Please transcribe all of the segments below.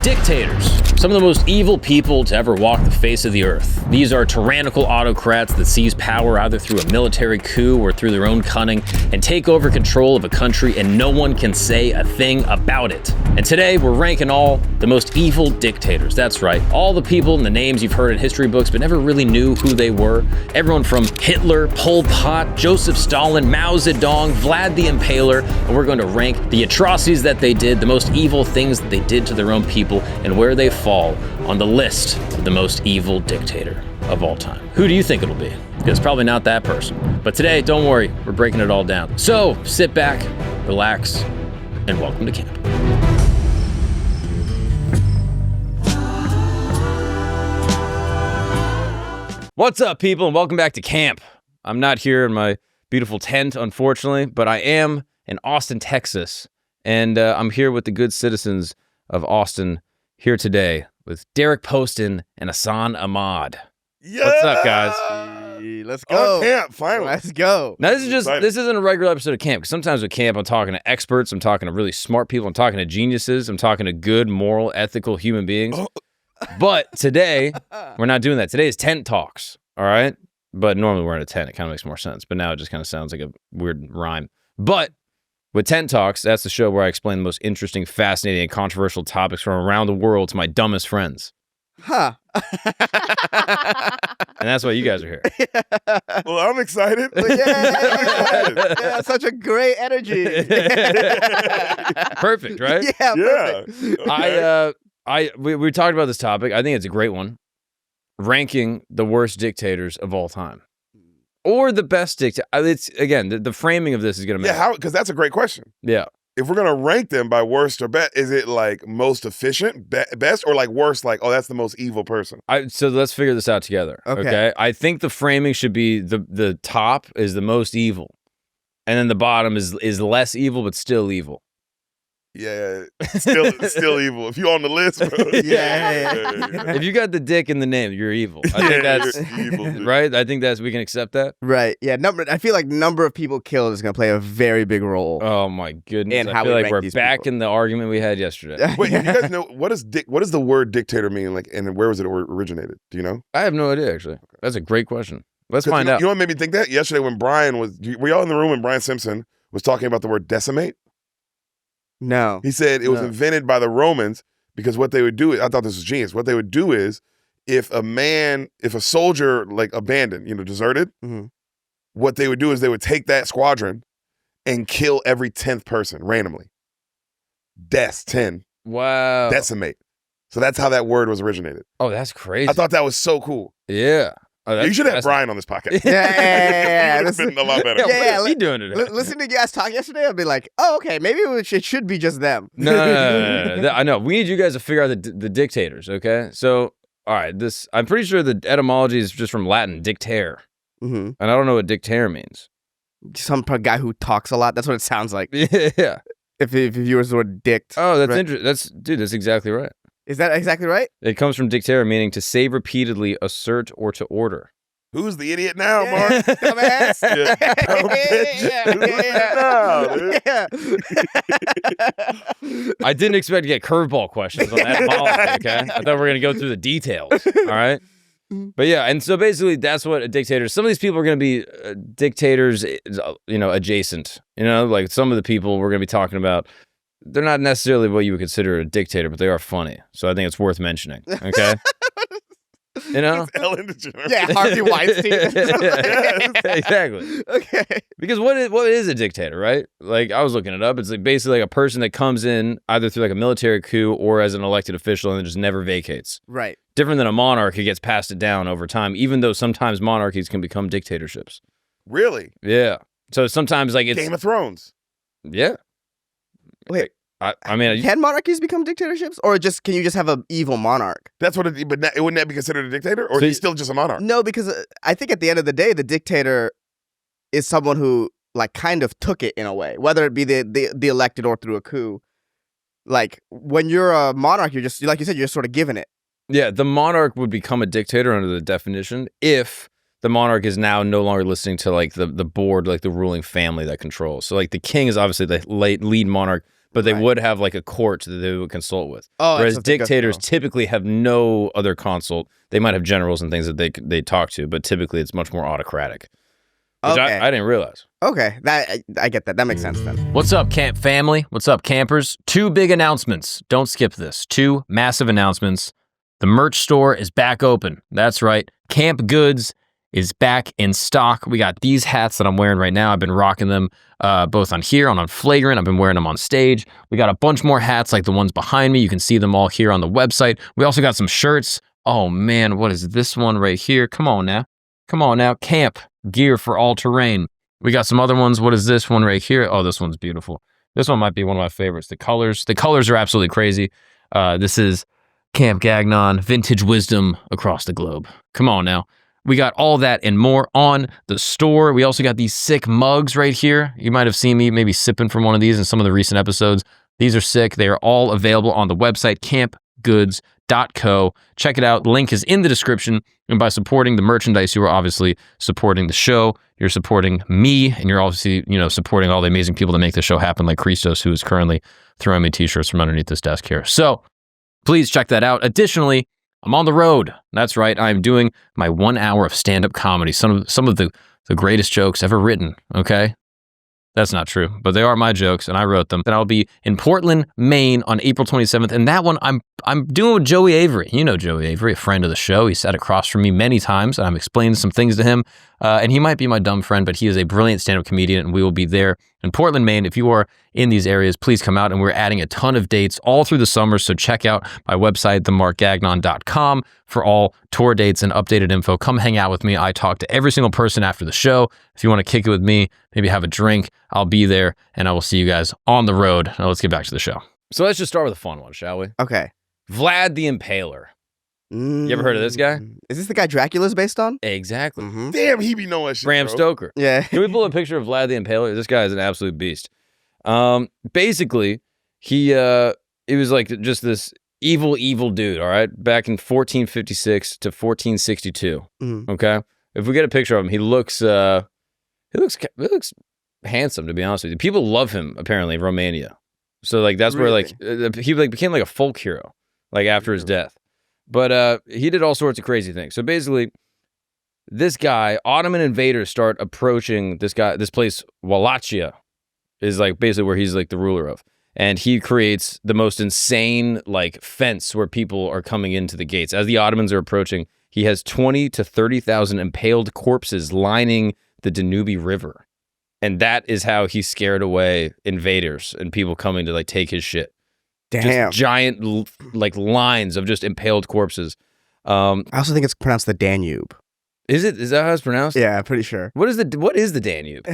Dictators, some of the most evil people to ever walk the face of the earth. These are tyrannical autocrats that seize power either through a military coup or through their own cunning and take over control of a country, and no one can say a thing about it. And today we're ranking all the most evil dictators. That's right, all the people and the names you've heard in history books but never really knew who they were. Everyone from Hitler, Pol Pot, Joseph Stalin, Mao Zedong, Vlad The Impaler, and we're going to rank the atrocities that they did, the most evil things that they did to their own people, and where they fall on the list of the most evil dictator of all time. Who do you think it'll be? Because it's probably not that person. But today, don't worry, we're breaking it all down. So sit back, relax, and welcome to camp. What's up, people, and welcome back to camp. I'm not here in my beautiful tent, unfortunately, but I am in Austin, Texas, and I'm here with the good citizens of Austin here today with Deric Poston and Hassan Ahmad. Yeah! What's up, guys? Let's go. Camp, finally. Let's go. Now, this isn't a regular episode of camp, because sometimes with camp, I'm talking to experts, I'm talking to really smart people, I'm talking to geniuses, I'm talking to good, moral, ethical human beings. Oh. But today, we're not doing that. Today is tent talks, all right? But normally we're in a tent. It kind of makes more sense. But now it just kind of sounds like a weird rhyme. But with Tent Talks, that's the show where I explain the most interesting, fascinating, and controversial topics from around the world to my dumbest friends. Huh. And that's why you guys are here. Well, I'm excited. Yeah, such a great energy. Perfect, right? Yeah, perfect. Okay. We talked about this topic. I think it's a great one. Ranking the worst dictators of all time. Or the best dictator. It's, again, the framing of this is going to matter. Yeah, because that's a great question. Yeah. If we're going to rank them by worst or best, is it like most efficient, best, or like worst, like, oh, that's the most evil person? So let's figure this out together. Okay. I think the framing should be the top is the most evil. And then the bottom is less evil, but still evil. Yeah, still evil. If you're on the list, bro. Yeah. If you got the dick in the name, you're evil. I think that's evil, dude. right. I think we can accept that. Right. Yeah. I feel like number of people killed is going to play a very big role. Oh my goodness! And I how feel we like rank we're these back people. in the argument we had yesterday. Wait, you guys know what does the word dictator mean? Like, and where was it originated? Do you know? I have no idea, actually. That's a great question. Let's find out. You know what made me think that? Yesterday when were y'all in the room when Brian Simpson was talking about the word decimate? No. He said it was invented by the Romans because what they would do, I thought this was genius. What they would do is if a soldier like abandoned, deserted, what they would do is they would take that squadron and kill every 10th person randomly. 10. Wow. Decimate. So that's how that word was originated. Oh, that's crazy. I thought that was so cool. Yeah. Oh, You should have Brian on this podcast. Yeah. It would have been a lot better. Yeah, what is he doing today? Listen to you guys talk yesterday, I'll be like, oh, okay, maybe it should be just them. No. I know. We need you guys to figure out the dictators, okay? So, all right, I'm pretty sure the etymology is just from Latin, dictere. Mm-hmm. And I don't know what dictere means. Some guy who talks a lot. That's what it sounds like. Yeah. If you use the word dict. Oh, that's right? interesting. That's exactly right. Is that exactly right? It comes from dictere, meaning to say repeatedly, assert, or to order. Who's the idiot now, Mark? Dumbass. Yeah. Dumb bitch. Who's it now, dude? I didn't expect to get curveball questions on etymology, okay? I thought we were going to go through the details, all right? But yeah, and so basically that's what a dictator, some of these people are going to be dictators, adjacent. Like some of the people we're going to be talking about, they're not necessarily what you would consider a dictator, but they are funny. So I think it's worth mentioning, okay? It's Ellen DeGeneres. Yeah, Harvey Weinstein. Yeah, exactly. Okay. Because what is a dictator, right? Like, I was looking it up. It's like basically like a person that comes in either through like a military coup or as an elected official and then just never vacates. Right. Different than a monarch who gets passed it down over time, even though sometimes monarchies can become dictatorships. Really? Yeah. So sometimes like it's... Game of Thrones. Yeah. Wait. I mean, can monarchies become dictatorships, or can you just have an evil monarch? That's what it. But wouldn't that be considered a dictator, or is he still just a monarch? No, because I think at the end of the day, the dictator is someone who like kind of took it in a way, whether it be the elected or through a coup. Like when you're a monarch, you're just like you said, you're just sort of given it. Yeah, the monarch would become a dictator under the definition if the monarch is now no longer listening to like the board, like the ruling family that controls. So like the king is obviously the lead monarch. but they Right. would have like a court that they would consult with. Oh, Whereas it's a big dictators go. typically have no other consult. They might have generals and things that they talk to, but typically it's much more autocratic. Which Okay. I didn't realize. Okay, that I get that. That makes sense then. What's up, camp family? What's up, campers? 2 big announcements. Don't skip this. 2 massive announcements. The merch store is back open. That's right. Camp Goods is back in stock. We got these hats that I'm wearing right now. I've been rocking them both on here, on Flagrant. I've been wearing them on stage. We got a bunch more hats like the ones behind me. You can see them all here on the website. We also got some shirts. Oh, man, what is this one right here? Come on now. Come on now. Camp gear for all terrain. We got some other ones. What is this one right here? Oh, this one's beautiful. This one might be one of my favorites. The colors are absolutely crazy. This is Camp Gagnon, vintage wisdom across the globe. Come on now. We got all that and more on the store. We also got these sick mugs right here. You might have seen me maybe sipping from one of these in some of the recent episodes. These are sick. They are all available on the website, campgoods.co. Check it out. Link is in the description. And by supporting the merchandise, you are obviously supporting the show. You're supporting me, and you're obviously, supporting all the amazing people that make the show happen, like Christos, who is currently throwing me t-shirts from underneath this desk here. So please check that out. Additionally, I'm on the road. That's right. I'm doing my 1 hour of stand-up comedy. Some of the greatest jokes ever written, okay? That's not true, but they are my jokes, and I wrote them. Then I'll be in Portland, Maine on April 27th, and that one I'm doing with Joey Avery. You know Joey Avery, a friend of the show. He sat across from me many times, and I'm explaining some things to him, and he might be my dumb friend, but he is a brilliant stand-up comedian, and we will be there in Portland, Maine. If you are in these areas, please come out, and we're adding a ton of dates all through the summer, so check out my website, themarkgagnon.com, for all tour dates and updated info. Come hang out with me. I talk to every single person after the show. If you want to kick it with me, maybe have a drink, I'll be there, and I will see you guys on the road. Now let's get back to the show. So let's just start with a fun one, shall we? Okay. Vlad the Impaler. You ever heard of this guy? Is this the guy Dracula's based on? Exactly. Mm-hmm. Damn, he be knowing shit. Bram bro. Stoker. Yeah. Can we pull a picture of Vlad the Impaler? This guy is an absolute beast. Basically, he was like just this evil dude, all right? Back in 1456 to 1462. Mhm. Okay? If we get a picture of him, he looks handsome, to be honest with you. People love him, apparently, in Romania. So like that's where like he like became like a folk hero, like after his death. But he did all sorts of crazy things. So basically, this guy, Ottoman invaders start approaching this place, Wallachia, is like basically where he's like the ruler of. And he creates the most insane like fence where people are coming into the gates. As the Ottomans are approaching, he has 20 to 30,000 impaled corpses lining the Danube River. And that is how he scared away invaders and people coming to like take his shit. Damn. Just giant like lines of just impaled corpses. I also think it's pronounced the Danube. Is that how it's pronounced? Yeah, I'm pretty sure. What is the Danube?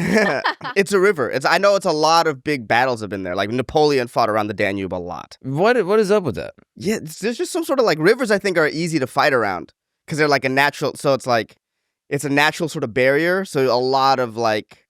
It's a river. I know it's a lot of big battles have been there. Like Napoleon fought around the Danube a lot. What is up with that? Yeah, there's just some sort of like rivers I think are easy to fight around because they're like a natural. So it's like it's a natural sort of barrier. So a lot of like,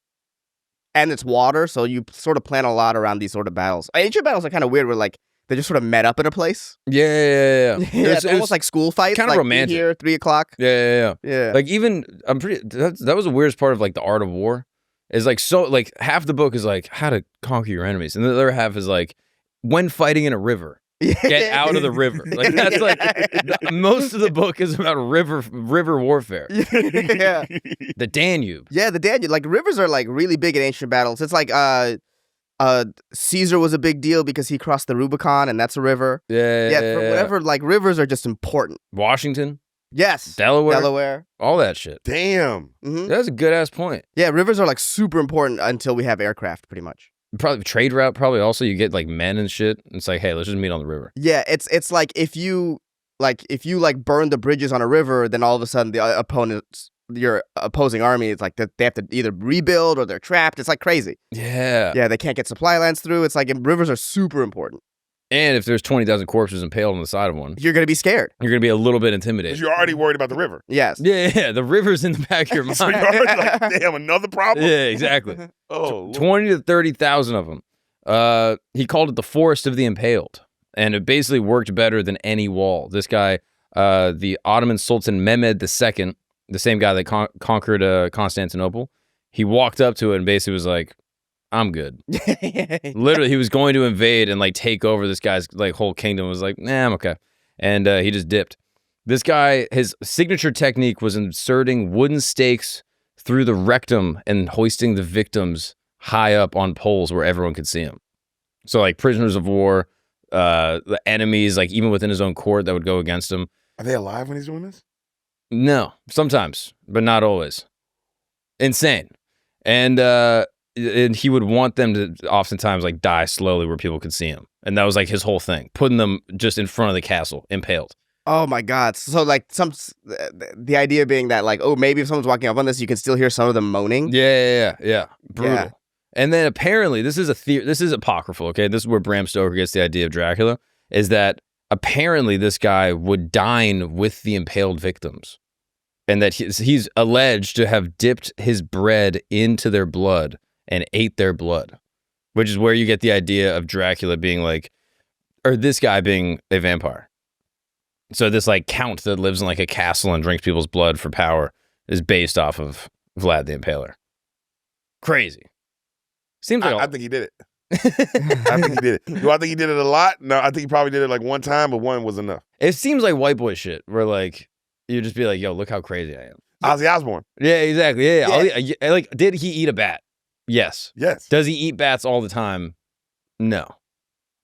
and it's water. So you sort of plan a lot around these sort of battles. Ancient battles are kind of weird where like they just sort of met up in a place. Yeah. It's almost like school fights. Kind of like, romantic. Here, 3 o'clock. Yeah. Yeah. Like even that was the weirdest part of like the art of war. Is like so like half the book is like how to conquer your enemies, and the other half is like when fighting in a river. Get out of the river. Like that's like most of the book is about river warfare. Yeah. The Danube. Yeah, the Danube. Like rivers are like really big in ancient battles. It's like Caesar was a big deal because he crossed the Rubicon, and that's a river. Yeah. For whatever, like rivers are just important. Washington. Yes. Delaware. All that shit. Damn. Mm-hmm. That's a good ass point. Yeah, rivers are like super important until we have aircraft, pretty much. Probably trade route. Probably also you get like men and shit. It's like, hey, let's just meet on the river. Yeah, it's like if you burn the bridges on a river, then all of a sudden your opposing army, it's like they have to either rebuild or they're trapped. It's like crazy. Yeah. Yeah, they can't get supply lines through. It's like rivers are super important. And if there's 20,000 corpses impaled on the side of one, You're gonna be scared. you're gonna be a little bit intimidated. Because you're already worried about the river. Yes. Yeah. The river's in the back of your mind. So you're already like, damn, another problem? Yeah, exactly. Oh, 20 to 30,000 of them. He called it the Forest of the Impaled, and it basically worked better than any wall. This guy, the Ottoman Sultan Mehmed II, the same guy that conquered Constantinople, he walked up to it and basically was like, I'm good. Literally, he was going to invade and like take over this guy's like whole kingdom. Was like, nah, I'm okay, and he just dipped. This guy, his signature technique was inserting wooden stakes through the rectum and hoisting the victims high up on poles where everyone could see him. So like prisoners of war, the enemies, like even within his own court that would go against him. Are they alive when he's doing this? No, sometimes, but not always. Insane. And he would want them to oftentimes like die slowly where people could see him. And that was like his whole thing, putting them just in front of the castle, impaled. Oh my God. So like the idea being that like, oh, maybe if someone's walking up on this, you can still hear some of them moaning. Yeah. Brutal. Yeah. And then apparently, this is this is apocryphal, okay? This is where Bram Stoker gets the idea of Dracula, is that apparently this guy would dine with the impaled victims. And that he's alleged to have dipped his bread into their blood and ate their blood, which is where you get the idea of Dracula being like, or this guy being a vampire. So this like count that lives in like a castle and drinks people's blood for power is based off of Vlad the Impaler. Crazy. Seems like I think he did it. I think he did it. Do I think he did it a lot? No, I think he probably did it like one time, but one was enough. It seems like white boy shit where like you just be like, yo, look how crazy I am. Ozzy Osbourne. Yeah, exactly. Yeah. Like, did he eat a bat? Yes. Yes. Does he eat bats all the time? No.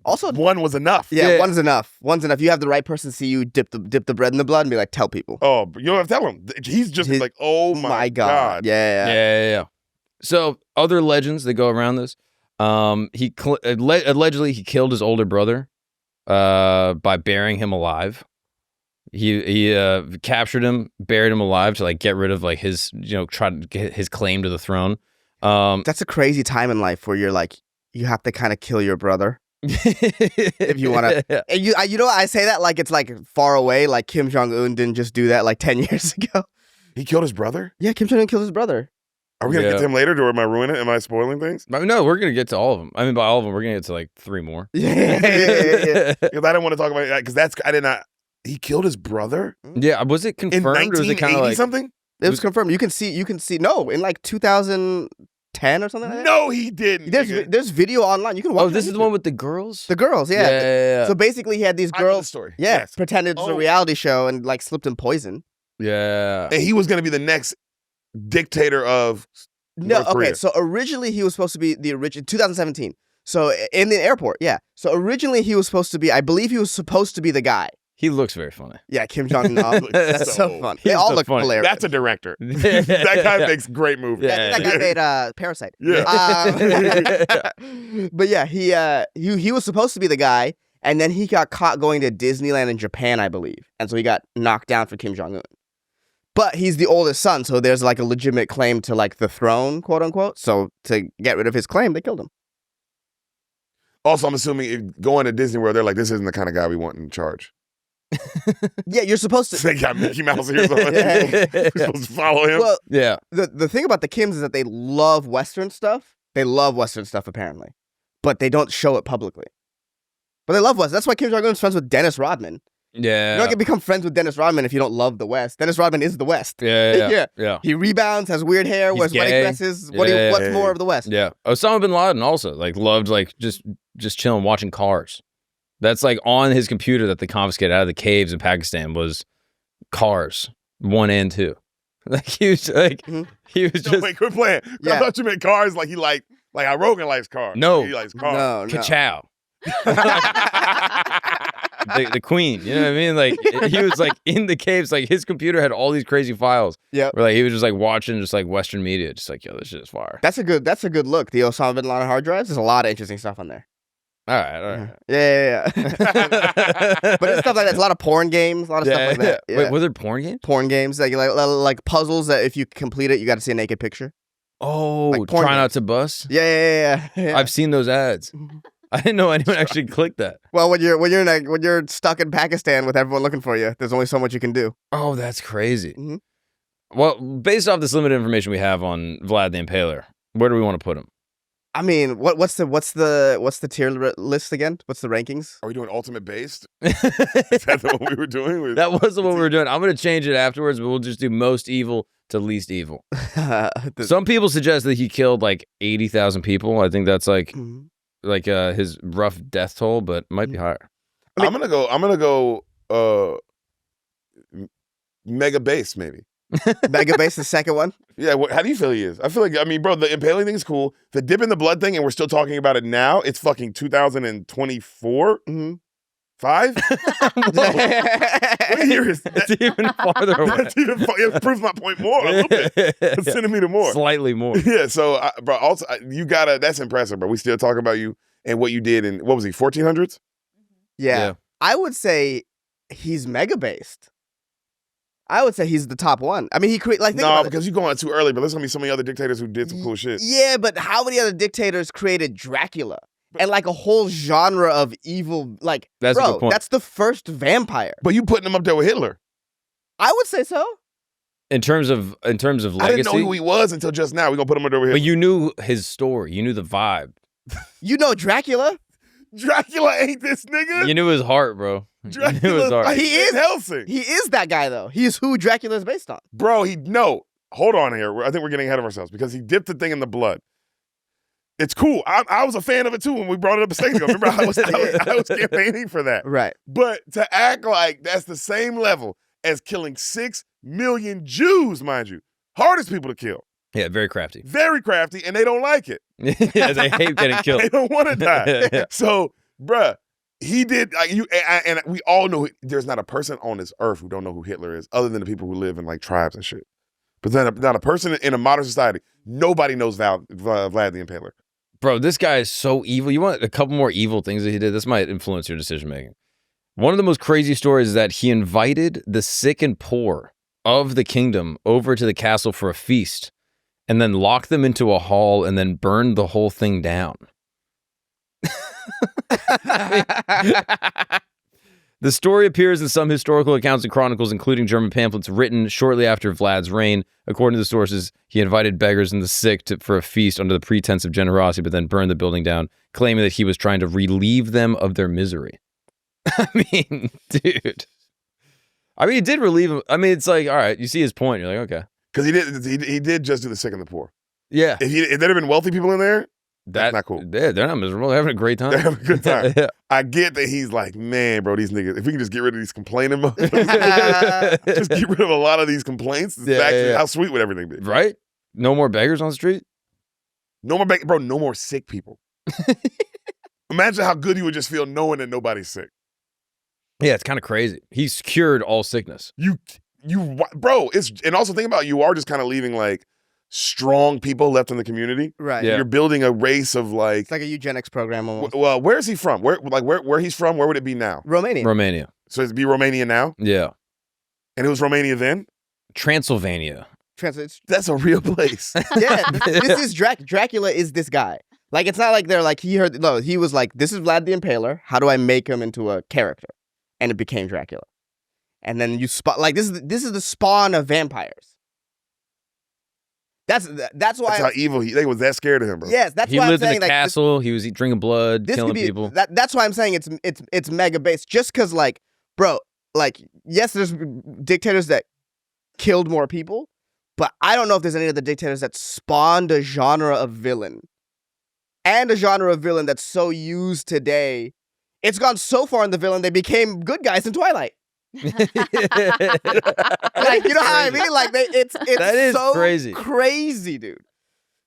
Also, one was enough. Yeah, one's enough. One's enough. You have the right person see you dip the bread in the blood and be like, tell people. Oh, but you don't have to tell him. He's just like, oh my God. Yeah. So other legends that go around this, allegedly he killed his older brother by burying him alive. He captured him, buried him alive to like get rid of like his, try to get his claim to the throne. That's a crazy time in life where you're like, you have to kind of kill your brother. If you want to, I say that like it's like far away, like Kim Jong-un didn't just do that like 10 years ago. He killed his brother? Yeah, Kim Jong-un killed his brother. Are we going to get to him later, or am I ruining it? Am I spoiling things? No, we're going to get to all of them. I mean, by all of them, we're going to get to like 3 more. Yeah. Because I didn't want to talk about that, because I did not. He killed his brother? Yeah, was it confirmed? In 1980 or was it kind of like something? It was confirmed. You can see. No, in like 2010 or something like that. No, he didn't. There's video online. You can watch. Oh, this is the one with the girls? The girls, yeah. Yeah. So basically, he had these girls. I know the story. Yeah, Yes. pretended it was a reality show and like slipped in poison. Yeah. And he was going to be the next dictator of North Korea. So originally he was supposed to be the original 2017. So in the airport, yeah. So originally he was supposed to be, I believe he was supposed to be the guy. He looks very funny. Yeah, Kim Jong-un. That's so fun. They all look hilarious. That's a director. That guy makes great movies. Yeah, that guy made Parasite. Yeah. But yeah, he was supposed to be the guy, and then he got caught going to Disneyland in Japan, I believe. And so he got knocked down for Kim Jong-un. But he's the oldest son, so there's like a legitimate claim to like the throne, quote unquote. So to get rid of his claim, they killed him. Also, I'm assuming if going to Disney World, they're like, this isn't the kind of guy we want in charge. Yeah, you're supposed to. They got Mickey Mouse here. We're supposed to follow him. Well, yeah. The thing about the Kims is that they love Western stuff. They love Western stuff, apparently. But they don't show it publicly. But they love West. That's why Kim Jong-un's friends with Dennis Rodman. Yeah. You're not going to become friends with Dennis Rodman if you don't love the West. Dennis Rodman is the West. Yeah. He rebounds, has weird hair, wears wedding dresses. What's more of the West? Yeah. Osama bin Laden also like loved like just chilling, watching Cars. That's like on his computer that they confiscated out of the caves in Pakistan was Cars 1 and 2. Like he was like he was just wait, quit playing. Yeah. I thought you meant Cars like he like how Rogan likes cars. No. He likes cars. No. Ka-chow. the queen, you know what I mean? Like he was like in the caves, like his computer had all these crazy files. Yeah, where like he was just like watching just like Western media, just like, yo, this shit is fire. That's a good look. The Osama bin Laden hard drives. There's a lot of interesting stuff on there. All right. Yeah. But it's stuff like that. There's a lot of porn games, a lot of stuff like that. Yeah. Wait, were there porn games? Porn games, like puzzles that if you complete it, you got to see a naked picture. Oh, like try not to bust. Yeah. I've seen those ads. I didn't know anyone actually clicked that. Well, when you're stuck in Pakistan with everyone looking for you, there's only so much you can do. Oh, that's crazy. Mm-hmm. Well, based off this limited information we have on Vlad the Impaler, where do we want to put him? I mean, what's the tier list again? What's the rankings? Are we doing ultimate based? Is that the one we were doing? That wasn't what we were doing. I'm going to change it afterwards, but we'll just do most evil to least evil. Some people suggest that he killed like 80,000 people. I think that's like his rough death toll, but it might be higher. I mean, I'm gonna go mega base maybe. Mega base, the second one. Yeah, how do you feel he is? I feel like, I mean, bro, the impaling thing is cool. The dip in the blood thing, and we're still talking about it now. It's fucking 2024. 5? What year is that? It's even farther away. That's even it proves my point more a little bit. A centimeter more. Slightly more. Yeah, so, bro, also, you gotta, that's impressive, bro. We still talk about you and what you did in, what was he, 1400s? Yeah. I would say he's mega based. I would say he's the top one. I mean, he created like no, because you're going too early. But there's gonna be so many other dictators who did some cool shit. Yeah, but how many other dictators created Dracula and like a whole genre of evil? Like, that's a good point. That's the first vampire. But you putting him up there with Hitler? I would say so. In terms of legacy, I didn't know who he was until just now. We're gonna put him up there with Hitler. But you knew his story. You knew the vibe. You know Dracula. Dracula ain't this nigga. You knew his heart, bro. Dracula, he is Helsing. He is that guy though. He is who Dracula is based on. Bro, hold on here. I think we're getting ahead of ourselves because he dipped the thing in the blood. It's cool. I was a fan of it too when we brought it up a second ago. Remember, I was campaigning for that. Right. But to act like that's the same level as killing 6 million Jews, mind you, hardest people to kill. Yeah, very crafty. Very crafty, and they don't like it. Yeah, they hate getting killed. They don't want to die. Yeah. So, bruh, he did. And we all know there's not a person on this earth who don't know who Hitler is, other than the people who live in like tribes and shit. But then, not a person in a modern society. Nobody knows Vlad the Impaler. Bro, this guy is so evil. You want a couple more evil things that he did? This might influence your decision making. One of the most crazy stories is that he invited the sick and poor of the kingdom over to the castle for a feast, and then locked them into a hall and then burned the whole thing down. The story appears in some historical accounts and chronicles, including German pamphlets written shortly after Vlad's reign. According to the sources, he invited beggars and the sick for a feast under the pretense of generosity, but then burned the building down, claiming that he was trying to relieve them of their misery. I mean, dude. I mean, he did relieve them. I mean, it's like, all right, you see his point. You're like, okay. Because he did just do the sick and the poor. Yeah. If there had been wealthy people in there, that's not cool. They're not miserable. They're having a great time. They're having a good time. Yeah. I get that he's like, man, bro, these niggas, if we can just get rid of these complaining motherfuckers, just get rid of a lot of these complaints, how sweet would everything be? Right? No more beggars on the street? No more bro, no more sick people. Imagine how good you would just feel knowing that nobody's sick. Yeah, it's kind of crazy. He's cured all sickness. Bro, and also think about it, you are just kind of leaving like strong people left in the community. Right. Yeah. You're building a race of like. It's like a eugenics program almost. Well, where is he from? Where he's from? Where would it be now? Romania. So it'd be Romania now? Yeah. And it was Romania then? Transylvania. That's a real place. Yeah. This is Dracula is this guy. Like, it's not like they're like, he was like, this is Vlad the Impaler. How do I make him into a character? And it became Dracula. And then you like this is the spawn of vampires. That's why how evil they was that scared of him, bro. Yes, that's why he lived I'm saying, in a castle. He was drinking blood, killing people. That's why I'm saying it's mega based. Just because, like, bro, like, yes, there's dictators that killed more people, but I don't know if there's any other dictators that spawned a genre of villain, and a genre of villain that's so used today. It's gone so far in the villain they became good guys in Twilight. Like, you know how I mean? Like, it's that is so crazy, dude.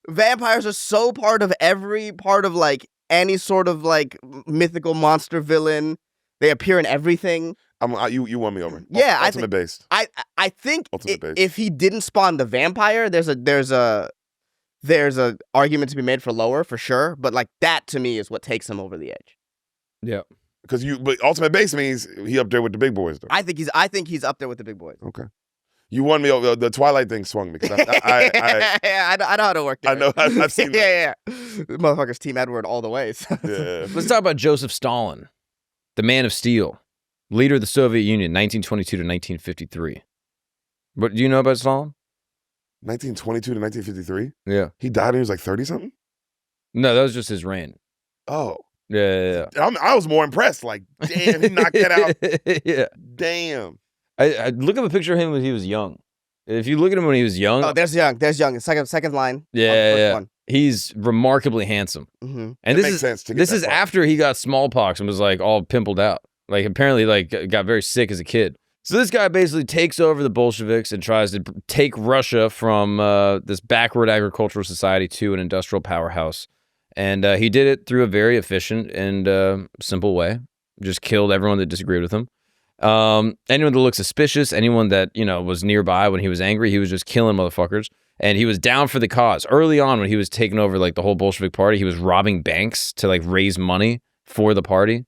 Vampires are so part of every part of like any sort of like mythical monster villain. They appear in everything. You won me over. Yeah, ultimate based. I think if he didn't spawn the vampire, there's a argument to be made for lower for sure. But like that to me is what takes him over the edge. Yeah. But ultimate base means he up there with the big boys, though. I think he's up there with the big boys. Okay. You won me over. The Twilight thing swung me because I know how to work there. I know. I've seen that. Yeah. Motherfuckers Team Edward all the way. So. Yeah. Let's talk about Joseph Stalin, the man of steel, leader of the Soviet Union, 1922 to 1953. What do you know about Stalin? 1922 to 1953? Yeah. He died when he was like 30-something? No, that was just his reign. Oh. Yeah. I was more impressed. Like, damn, he knocked that out. Yeah. Damn. I look up a picture of him when he was young. If you look at him when he was young. Oh, there's young. Second line. Yeah. One. He's remarkably handsome. Mm-hmm. And That makes sense to get this that is far. after he got smallpox and was like all pimpled out. Like apparently like got very sick as a kid. So this guy basically takes over the Bolsheviks and tries to take Russia from this backward agricultural society to an industrial powerhouse. And he did it through a very efficient and simple way. Just killed everyone that disagreed with him. Anyone that looked suspicious, anyone that, was nearby when he was angry, he was just killing motherfuckers. And he was down for the cause. Early on when he was taking over like the whole Bolshevik party, he was robbing banks to like raise money for the party.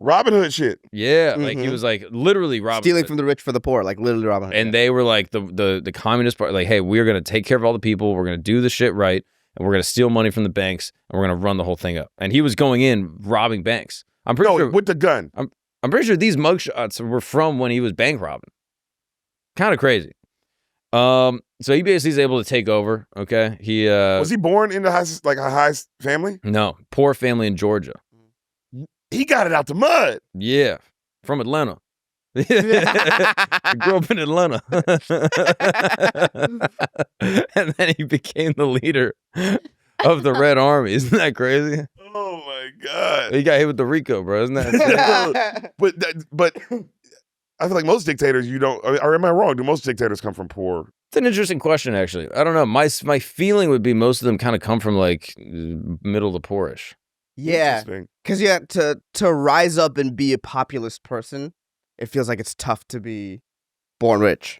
Robin Hood shit. Yeah, like he was like literally robbing. Stealing from the rich for the poor, like literally robbing. And they were like the communist party, like, hey, we're gonna take care of all the people, we're gonna do the shit right, and we're gonna steal money from the banks, and we're gonna run the whole thing up. And he was going in robbing banks. I'm pretty sure with the gun. I'm pretty sure these mugshots were from when he was bank robbing. Kind of crazy. So he basically is able to take over. Okay, Was he born in a high family? No, poor family in Georgia. He got it out the mud. Yeah, from Atlanta. I grew up in Atlanta. And then he became the leader of the Red Army. Isn't that crazy? Oh my God. He got hit with the Rico, bro. Isn't that But I feel like most dictators, or am I wrong? Do most dictators come from poor? It's an interesting question, actually. I don't know. My feeling would be most of them kind of come from like middle to poorish. Yeah, because to rise up and be a populist person, it feels like it's tough to be born rich.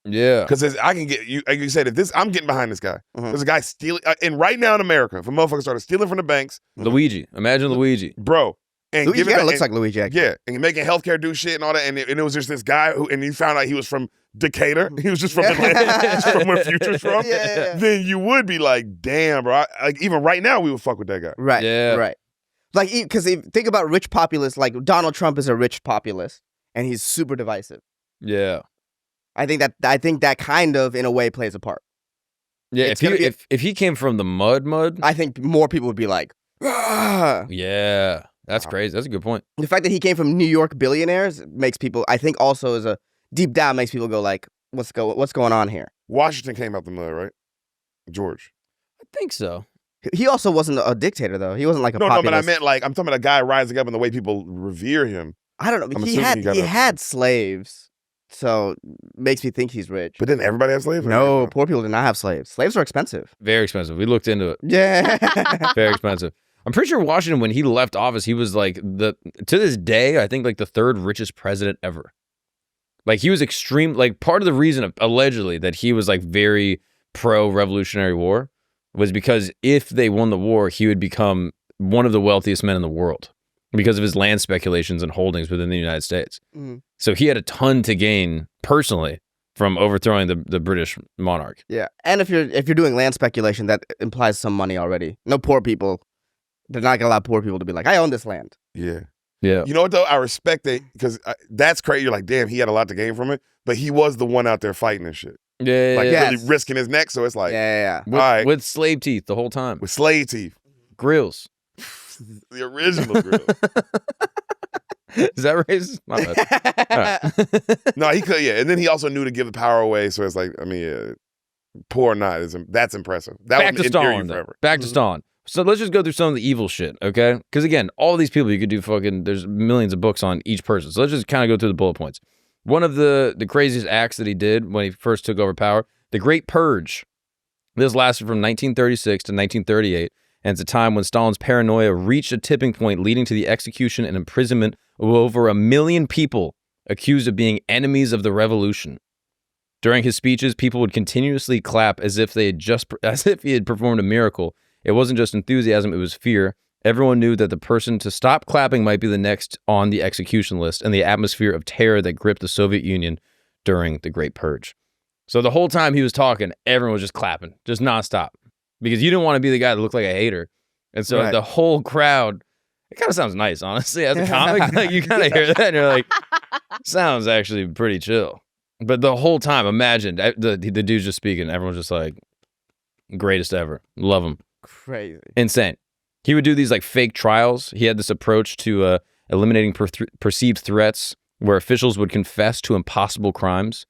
Yeah, because I can get you. Like you said, I'm getting behind this guy. There's a guy stealing, and right now in America, if a motherfucker started stealing from the banks, Luigi. Imagine Luigi, bro. And Luigi kind of looks like Luigi, actually. Yeah, and making healthcare do shit and all that, and it was just this guy and you found out he was from Decatur. He was just from Atlanta, just from where Future's from. Yeah. Then you would be like, damn, bro. Like even right now, we would fuck with that guy. Right. Yeah. Right. Like, because think about rich populists. Like Donald Trump is a rich populist, and he's super divisive. Yeah. I think that kind of in a way plays a part. Yeah. If he came from the mud, I think more people would be like, ah. Yeah. That's crazy. That's a good point. The fact that he came from New York billionaires makes people, I think, also deep down makes people go like, what's going on here? Washington came out the mud, right? George. I think so. He also wasn't a dictator, though. He wasn't like a populist. No, but I meant like I'm talking about a guy rising up and the way people revere him. I don't know. He had slaves, so makes me think he's rich. But didn't everybody have slaves? No, poor people did not have slaves. Slaves are expensive. Very expensive. We looked into it. Yeah. Very expensive. I'm pretty sure Washington, when he left office, he was like to this day, I think like the third richest president ever. Like he was extreme. Like part of the reason allegedly that he was like very pro Revolutionary War was because if they won the war, he would become one of the wealthiest men in the world because of his land speculations and holdings within the United States. Mm. So he had a ton to gain personally from overthrowing the British monarch. Yeah, and if you're doing land speculation, that implies some money already. No poor people. They're not gonna allow poor people to be like, I own this land. Yeah. Yeah. You know what, though? I respect it because that's crazy. You're like, damn, he had a lot to gain from it. But he was the one out there fighting and shit. Yeah. Like yes. really risking his neck. So it's like, yeah. With, all right. With slave teeth the whole time. With slave teeth. Grills. The original grill. Is that racist? My bad. Right. No, he could, yeah. And then he also knew to give the power away. So it's like, I mean, yeah, poor or not, that's impressive. That Back to Stalin. Back to Stalin. So let's just go through some of the evil shit, okay? Because again, all these people you could do there's millions of books on each person. So let's just kind of go through the bullet points. One of the craziest acts that he did when he first took over power, the Great Purge. This lasted from 1936 to 1938, and it's a time when Stalin's paranoia reached a tipping point, leading to the execution and imprisonment of over 1 million people accused of being enemies of the revolution. During his speeches, people would continuously clap as if he had performed a miracle. It wasn't just enthusiasm, it was fear. Everyone knew that the person to stop clapping might be the next on the execution list, and the atmosphere of terror that gripped the Soviet Union during the Great Purge. So the whole time he was talking, everyone was just clapping, just nonstop. Because you didn't want to be the guy that looked like a hater. And so the whole crowd, it kind of sounds nice, honestly, as a comic. Like you kind of hear that and you're like, sounds actually pretty chill. But the whole time, imagine the dude's just speaking, everyone's just like, greatest ever. Love him. Crazy. Insane. He would do these like fake trials. He had this approach to eliminating perceived threats where officials would confess to impossible crimes.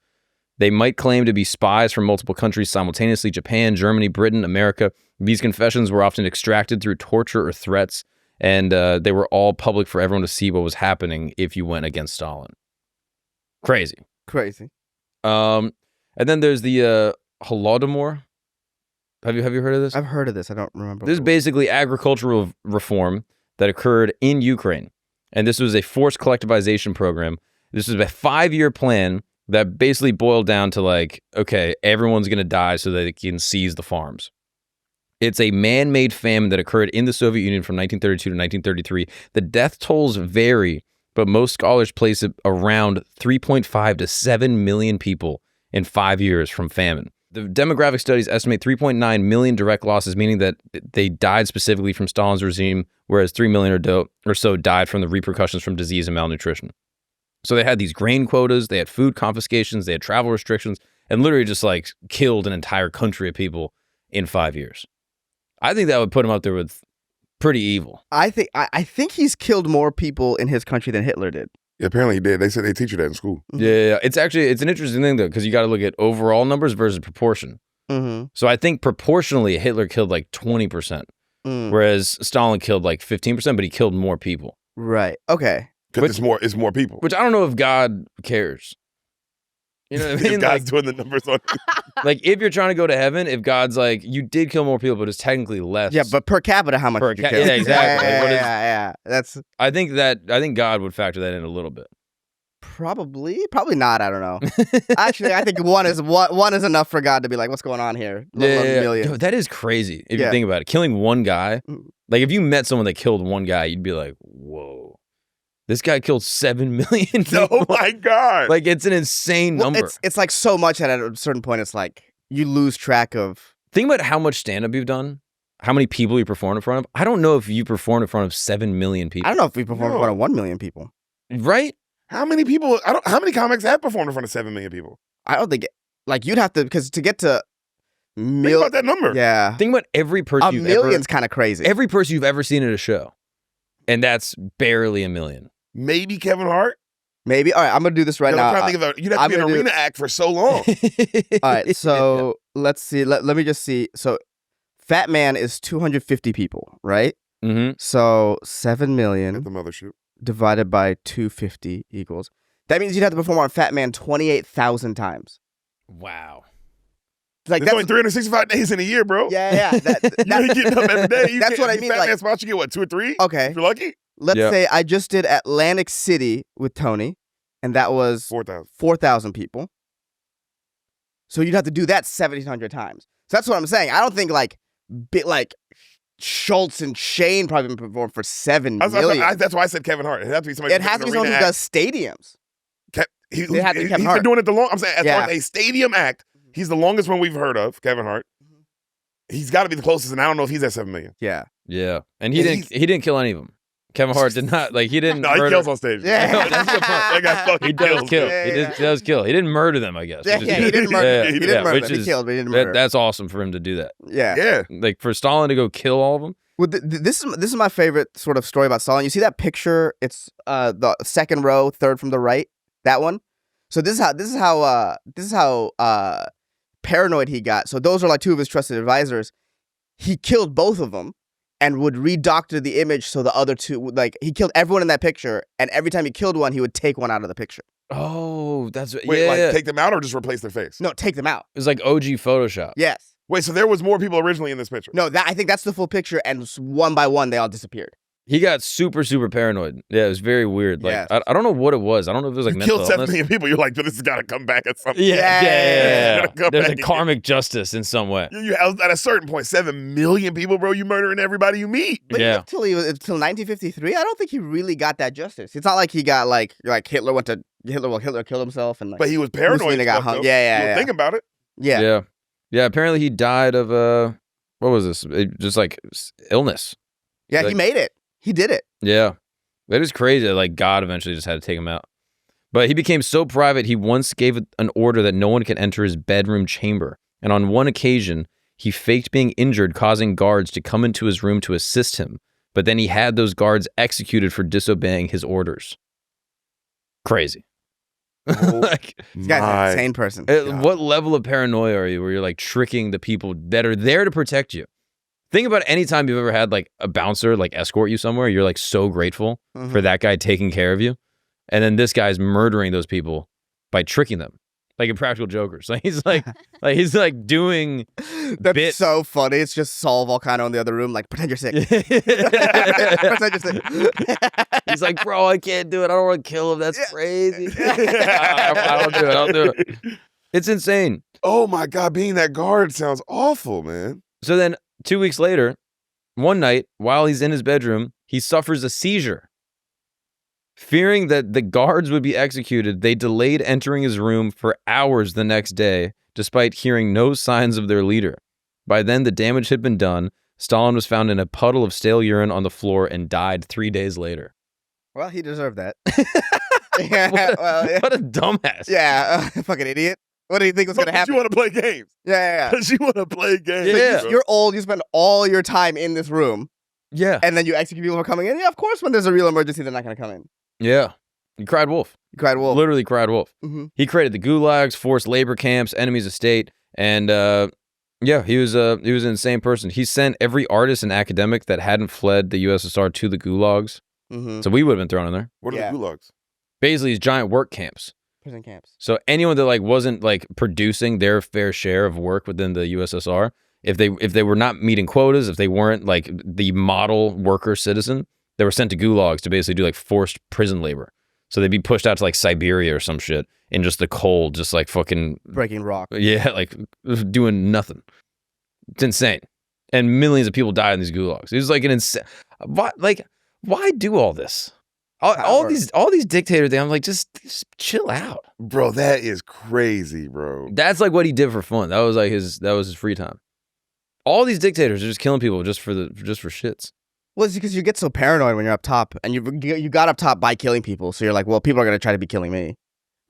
They might claim to be spies from multiple countries simultaneously: Japan, Germany, Britain, America. These confessions were often extracted through torture or threats, and they were all public for everyone to see what was happening if you went against Stalin. Crazy. And then there's the Holodomor. Have you heard of this? I've heard of this. I don't remember. This is basically agricultural reform that occurred in Ukraine. And this was a forced collectivization program. This was a 5-year plan that basically boiled down to like, okay, everyone's going to die so that they can seize the farms. It's a man-made famine that occurred in the Soviet Union from 1932 to 1933. The death tolls vary, but most scholars place it around 3.5 to 7 million people in 5 years from famine. The demographic studies estimate 3.9 million direct losses, meaning that they died specifically from Stalin's regime, whereas 3 million or so died from the repercussions from disease and malnutrition. So they had these grain quotas, they had food confiscations, they had travel restrictions, and literally just like killed an entire country of people in 5 years. I think that would put him up there with pretty evil. I think he's killed more people in his country than Hitler did. Yeah, apparently he did. They said they teach you that in school. Yeah. It's an interesting thing, though, because you got to look at overall numbers versus proportion. Mm-hmm. So I think proportionally, Hitler killed like 20%, whereas Stalin killed like 15%, but he killed more people. Right. Okay. Because it's more people. Which I don't know if God cares. You know what I mean? If God's doing the numbers on like, if you're trying to go to heaven, if God's like, you did kill more people, but it's technically less. Yeah, but per capita, how much did you kill? Yeah, exactly. Yeah. That's I think God would factor that in a little bit. probably not. I don't know. Actually, I think one is enough for God to be like, what's going on here? Yo, that is crazy if you think about it. Killing one guy, like if you met someone that killed one guy, you'd be like, whoa. This guy killed 7 million people. Oh my God. Like, it's an insane number. It's like so much that at a certain point, it's like you lose track of. Think about how much stand-up you've done, how many people you performed in front of. I don't know if you performed in front of 7 million people. I don't know if we performed in front of 1 million people. Right? How many people, how many comics have performed in front of 7 million people? I don't think, like, you'd have to, because to get to Think about that number. Yeah. Think about every person A million's kind of crazy. Every person you've ever seen at a show. And that's barely a million. Maybe Kevin Hart. Maybe. All right, I'm going to do this right now. I'm trying to think of you'd have to be an arena act for so long. All right, so let's see. Let me just see. So Fat Man is 250 people, right? Mm-hmm. So 7 million At the mothership. divided by 250 equals. That means you'd have to perform on Fat Man 28,000 times. Wow. Like There's only 365 days in a year, bro. Yeah. You ain't getting up every day. That's what I mean. Fat Like, Man spots, you get what, 2 or 3? Okay. If you're lucky? Let's say I just did Atlantic City with Tony, and that was 4,000 people. So you'd have to do that 1,700 times. So that's what I'm saying. I don't think like Schultz and Shane probably performed for 7 million. That's why I said Kevin Hart. It has to be somebody. It has to be someone who does stadiums. He's Kevin been Hart. doing it the long. I'm saying as far as a stadium act, he's the longest one we've heard of. Kevin Hart. He's got to be the closest, and I don't know if he's at 7 million. Yeah. And he didn't kill any of them. Kevin Hart did not, like, he didn't. No, he kills on stage. Yeah. No, that's a good point. That guy fucking kills. He does kill. He didn't murder them, I guess. He didn't murder them. He didn't murder them. He killed, but he didn't murder them. That's awesome for him to do that. Yeah. Like, for Stalin to go kill all of them. Well, this is my favorite sort of story about Stalin. You see that picture? It's the second row, third from the right. That one. So this is how paranoid he got. So those are like 2 of his trusted advisors. He killed both of them and would redoctor the image so the other 2 like he killed everyone in that picture, and every time he killed one, he would take one out of the picture. Oh, that's Wait, take them out or just replace their face? No, take them out. It was like OG Photoshop. Yes. Wait, so there was more people originally in this picture? No, I think that's the full picture, and one by one they all disappeared. He got super, super paranoid. Yeah, it was very weird. Like, I don't know what it was. I don't know if it was like mental killed 7 illness. million people. You're like, but this has got to come back at some point. Yeah. There's a back. karmic justice in some way. You at a certain point, 7 million people, bro. You murdering everybody you meet. But until 1953, I don't think he really got that justice. It's not like he got like Hitler killed himself and like. But he was paranoid. Mussolini got hung. Yeah. Think about it. Yeah. Apparently he died of what was this? Just like illness. Yeah, like, he made it. He did it. Yeah. That is crazy that like God eventually just had to take him out. But he became so private, he once gave an order that no one could enter his bedroom chamber. And on one occasion, he faked being injured, causing guards to come into his room to assist him. But then he had those guards executed for disobeying his orders. Crazy. Oh, This guy's an insane person. What level of paranoia are you where you're like tricking the people that are there to protect you? Think about any time you've ever had like a bouncer like escort you somewhere. You're like so grateful for that guy taking care of you. And then this guy's murdering those people by tricking them. Like in Practical Jokers. Like he's like doing That's so funny. It's just Saul Volcano in the other room, like, pretend you're sick. Pretend you're sick. He's like, bro, I can't do it. I don't want to kill him. That's crazy. I don't do it. It's insane. Oh my God, being that guard sounds awful, man. So then 2 weeks later, one night, while he's in his bedroom, he suffers a seizure. Fearing that the guards would be executed, they delayed entering his room for hours the next day, despite hearing no signs of their leader. By then, the damage had been done. Stalin was found in a puddle of stale urine on the floor and died 3 days later. Well, he deserved that. What a dumbass. Yeah, fucking idiot. What do you think was going to happen? You want to play games. Yeah. Because you want to play games. Yeah. You're old. You spend all your time in this room. Yeah. And then you execute people who are coming in. Yeah, of course, when there's a real emergency, they're not going to come in. Yeah. He cried wolf. You cried wolf. Literally cried wolf. Mm-hmm. He created the gulags, forced labor camps, enemies of state, and yeah, he was an insane person. He sent every artist and academic that hadn't fled the USSR to the gulags. Mm-hmm. So we would have been thrown in there. What are the gulags? Basically, these giant work camps. Prison camps. So anyone that like wasn't like producing their fair share of work within the USSR, if they were not meeting quotas, if they weren't like the model worker citizen, they were sent to gulags to basically do like forced prison labor. So they'd be pushed out to like Siberia or some shit in just the cold, just like fucking breaking rock. Yeah, like doing nothing. It's insane. And millions of people died in these gulags. It was like an insane. Why do all this? All these dictators, I'm like, just chill out, bro. That is crazy, bro. That's like what he did for fun. That was like his free time. All these dictators are just killing people just for shits. Well, it's because you get so paranoid when you're up top, and you got up top by killing people, so you're like, well, people are gonna try to be killing me.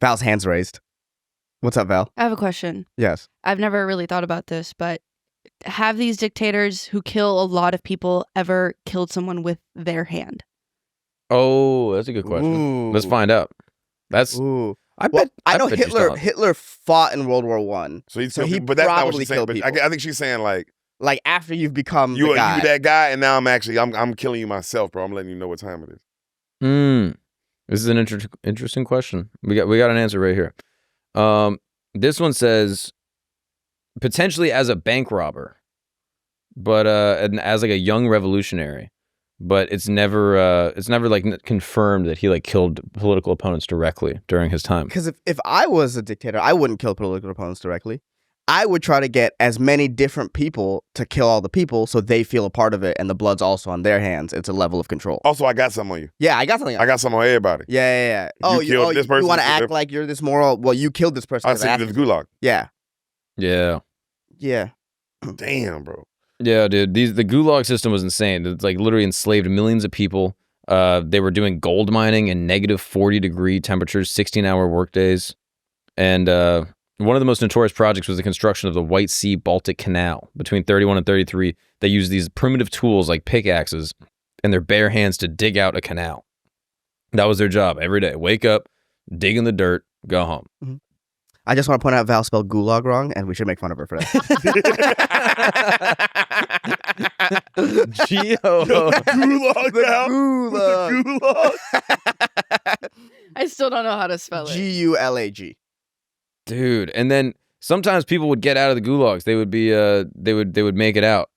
Val's hands raised. What's up, Val? I have a question. Yes. I've never really thought about this, but have these dictators who kill a lot of people ever killed someone with their hand? Oh, that's a good question. Ooh. Let's find out. I know Hitler fought in World War I. So he but that's not what she's saying. But I think she's saying like after you've become you the guy. You that guy, and now I'm killing you myself, bro. I'm letting you know what time it is. This is an interesting question. We got an answer right here. This one says potentially as a bank robber, but and as like a young revolutionary, but it's never like confirmed that he like killed political opponents directly during his time. Because if I was a dictator, I wouldn't kill political opponents directly. I would try to get as many different people to kill all the people so they feel a part of it and the blood's also on their hands. It's a level of control. Also, I got something on you. Yeah, I got something on you. I got something on everybody. Yeah. You want to act like you're this moral? Well, you killed this person. I sent you to the gulag. Yeah. Damn, bro. Yeah, dude. The gulag system was insane. It's like literally enslaved millions of people. They were doing gold mining in negative 40-degree temperatures, 16-hour workdays. And one of the most notorious projects was the construction of the White Sea-Baltic Canal between 31 and 33. They used these primitive tools like pickaxes and their bare hands to dig out a canal. That was their job every day. Wake up, dig in the dirt, go home. Mm-hmm. I just want to point out Val spelled gulag wrong, and we should make fun of her for that. Gulag. I still don't know how to spell it. Gulag. Dude, and then sometimes people would get out of the gulags. They would be they would make it out.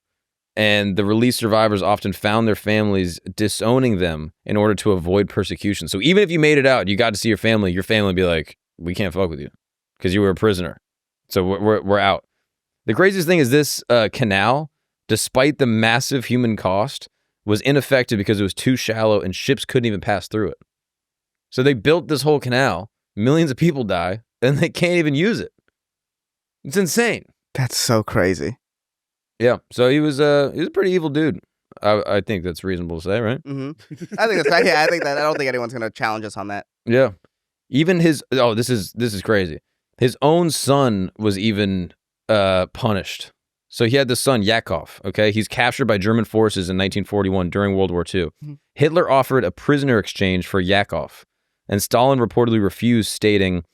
And the released survivors often found their families disowning them in order to avoid persecution. So even if you made it out, you got to see your family would be like, we can't fuck with you because you were a prisoner. So we're out. The craziest thing is this canal, despite the massive human cost, was ineffective because it was too shallow and ships couldn't even pass through it. So they built this whole canal, millions of people die, and they can't even use it. It's insane. That's so crazy. Yeah, so he was a pretty evil dude. I think that's reasonable to say, right? Mm-hmm. I think that's right. Yeah, I think that. I don't think anyone's gonna challenge us on that. Yeah, even his. Oh, this is crazy. His own son was even punished. So he had this son, Yakov, okay? He's captured by German forces in 1941 during World War II. Hitler offered a prisoner exchange for Yakov, and Stalin reportedly refused, stating,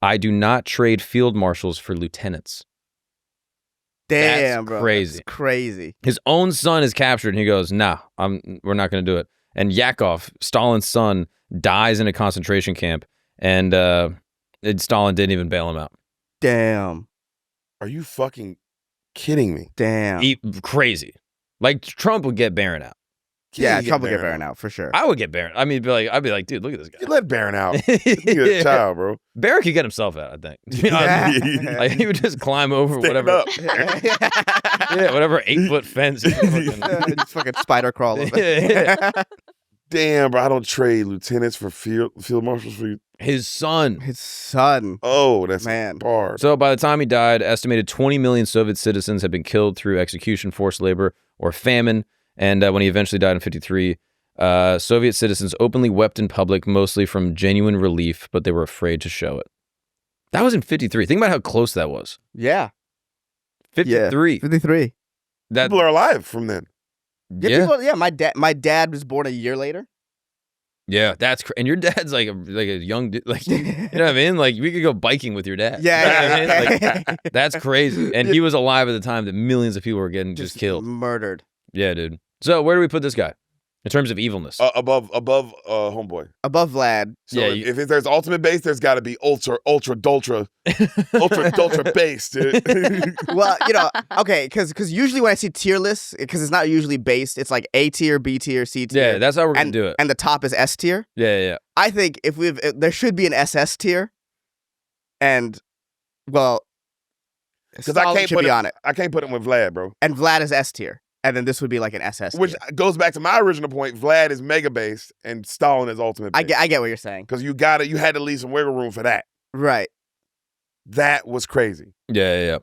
"I do not trade field marshals for lieutenants." Damn, That's bro. crazy. That's crazy. His own son is captured, and he goes, "Nah, we're not going to do it." And Yakov, Stalin's son, dies in a concentration camp, and Stalin didn't even bail him out. Damn. Are you fucking kidding me? Damn. Crazy. Like, Trump would get Barron out. Yeah, Trump will get Barron out for sure. I would get Barron. I mean, I'd be like, dude, look at this guy. You let Barron out. You're a child, bro. Barron could get himself out, I think. To be honest. Like, he would just climb over Stand whatever. up. Yeah, whatever 8-foot fence. Just fucking spider crawl over. Yeah. Damn, bro. I don't trade lieutenants for field marshals for you. His son. His son. Oh, that's Man. bars. So by the time he died, estimated 20 million Soviet citizens had been killed through execution, forced labor, or famine. And when he eventually died in 1953, Soviet citizens openly wept in public, mostly from genuine relief, but they were afraid to show it. That was in 1953. Think about how close that was. Yeah. 1953. 53. That, People are alive from then. Yeah, my dad was born a year later. Yeah, and your dad's like a young dude, like, you know what I mean? Like, we could go biking with your dad. Yeah, You know what I mean? yeah. Like, that's crazy. And he was alive at the time that millions of people were getting just killed. Murdered. Yeah, dude. So where do we put this guy in terms of evilness? Above homeboy. Above Vlad. So Yeah, if there's ultimate base, there's got to be ultra base, dude. Well, okay, because usually when I see tier lists, because it's not usually based, it's like A tier, B tier, C tier. Yeah, that's how we're gonna do it. And the top is S tier. Yeah. I think if there should be an SS tier, and well, Because I Stalin can't should put be it on it, I can't put him with Vlad, bro. and Vlad is S tier, and then this would be like an SS Which tier. goes back to my original point. Vlad is mega based and Stalin is ultimate I base. get what you're saying. Because you had to leave some wiggle room for that. Right. That was crazy. Yeah.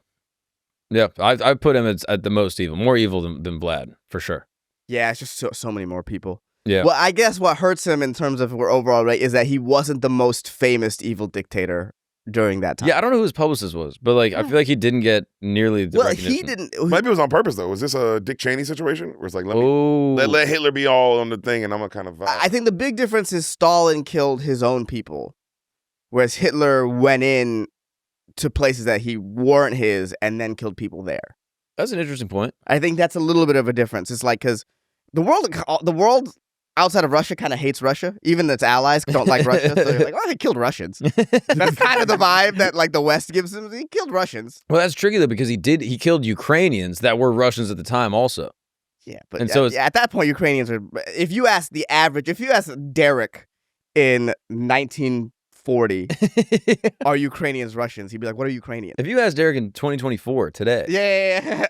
I put him at the most evil, more evil than Vlad, for sure. Yeah, it's just so many more people. Yeah. Well, I guess what hurts him in terms of our overall rate is that he wasn't the most famous evil dictator during that time. Yeah, I don't know who his publicist was, but like I feel like he didn't get nearly the recognition. he didn't. Maybe it was on purpose, though. Was this a Dick Cheney situation? Where it's like, Oh. let Hitler be all on the thing and I'm going to kind of... I think the big difference is Stalin killed his own people, whereas Hitler went in to places that he weren't his and then killed people there. That's an interesting point. I think that's a little bit of a difference. It's like, because the world outside of Russia kind of hates Russia. Even its allies don't like Russia. So you're like, oh, he killed Russians. That's kind of the vibe that like the West gives him. He killed Russians. Well, that's tricky though, because he killed Ukrainians that were Russians at the time also. Yeah, but And so at that point, Ukrainians are. If you ask Deric in 1940, are Ukrainians Russians? He'd be like, what are Ukrainians? If you ask Deric in 2024 today, Yeah.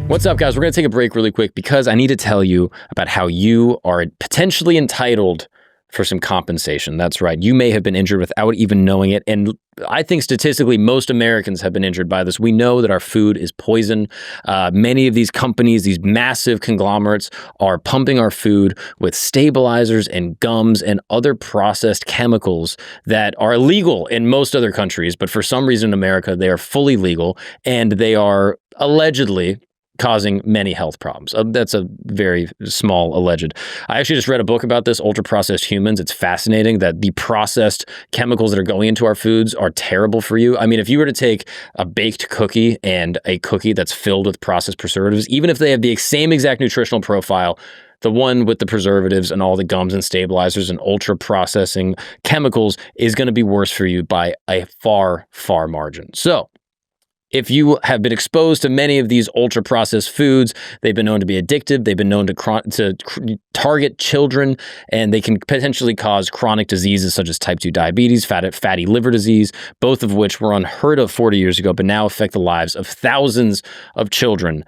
What's up, guys? We're going to take a break really quick because I need to tell you about how you are potentially entitled for some compensation. That's right. You may have been injured without even knowing it. And I think statistically, most Americans have been injured by this. We know that our food is poison. Many of these companies, these massive conglomerates, are pumping our food with stabilizers and gums and other processed chemicals that are illegal in most other countries. But for some reason in America, they are fully legal and they are allegedly causing many health problems. That's a very small alleged. I actually just read a book about this, Ultra-Processed Humans. It's fascinating that the processed chemicals that are going into our foods are terrible for you. I mean, if you were to take a baked cookie and a cookie that's filled with processed preservatives, even if they have the same exact nutritional profile, the one with the preservatives and all the gums and stabilizers and ultra processing chemicals is going to be worse for you by a far, far margin. So, if you have been exposed to many of these ultra-processed foods, they've been known to be addictive, they've been known to target children, and they can potentially cause chronic diseases such as type 2 diabetes, fatty liver disease, both of which were unheard of 40 years ago, but now affect the lives of thousands of children.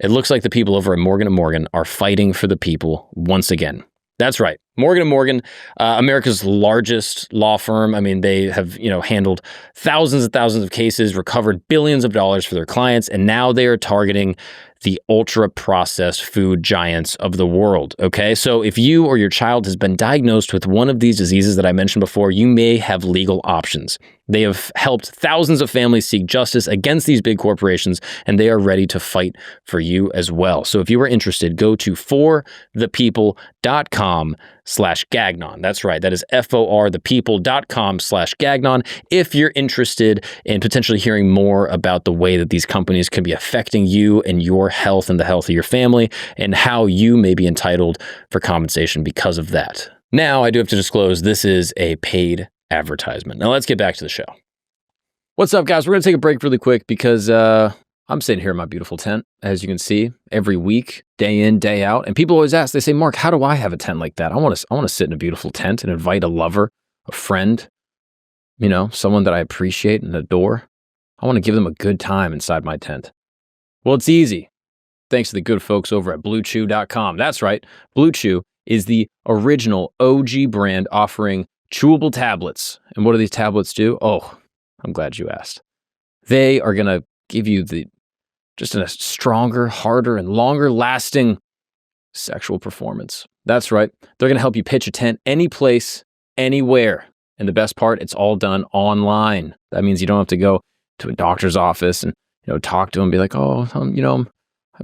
It looks like the people over at Morgan & Morgan are fighting for the people once again. That's right. Morgan & Morgan, America's largest law firm. I mean, they have, handled thousands and thousands of cases, recovered billions of dollars for their clients, and now they are targeting the ultra-processed food giants of the world, okay? So if you or your child has been diagnosed with one of these diseases that I mentioned before, you may have legal options. They have helped thousands of families seek justice against these big corporations, and they are ready to fight for you as well. So if you are interested, go to forthepeople.com/Gagnon. That's right. That is forthepeople.com/Gagnon. If you're interested in potentially hearing more about the way that these companies can be affecting you and your health and the health of your family, and how you may be entitled for compensation because of that. Now, I do have to disclose this is a paid advertisement. Now, let's get back to the show. What's up, guys? We're going to take a break really quick because I'm sitting here in my beautiful tent, as you can see, every week, day in, day out. And people always ask, they say, Mark, how do I have a tent like that? I want to sit in a beautiful tent and invite a lover, a friend, you know, someone that I appreciate and adore. I want to give them a good time inside my tent. Well, it's easy. Thanks to the good folks over at BlueChew.com. That's right. Blue Chew is the original OG brand offering chewable tablets. And what do these tablets do? Oh, I'm glad you asked. They are going to give you just a stronger, harder, and longer lasting sexual performance. That's right. They're going to help you pitch a tent any place, anywhere. And the best part, it's all done online. That means you don't have to go to a doctor's office and talk to them and be like, oh, I'm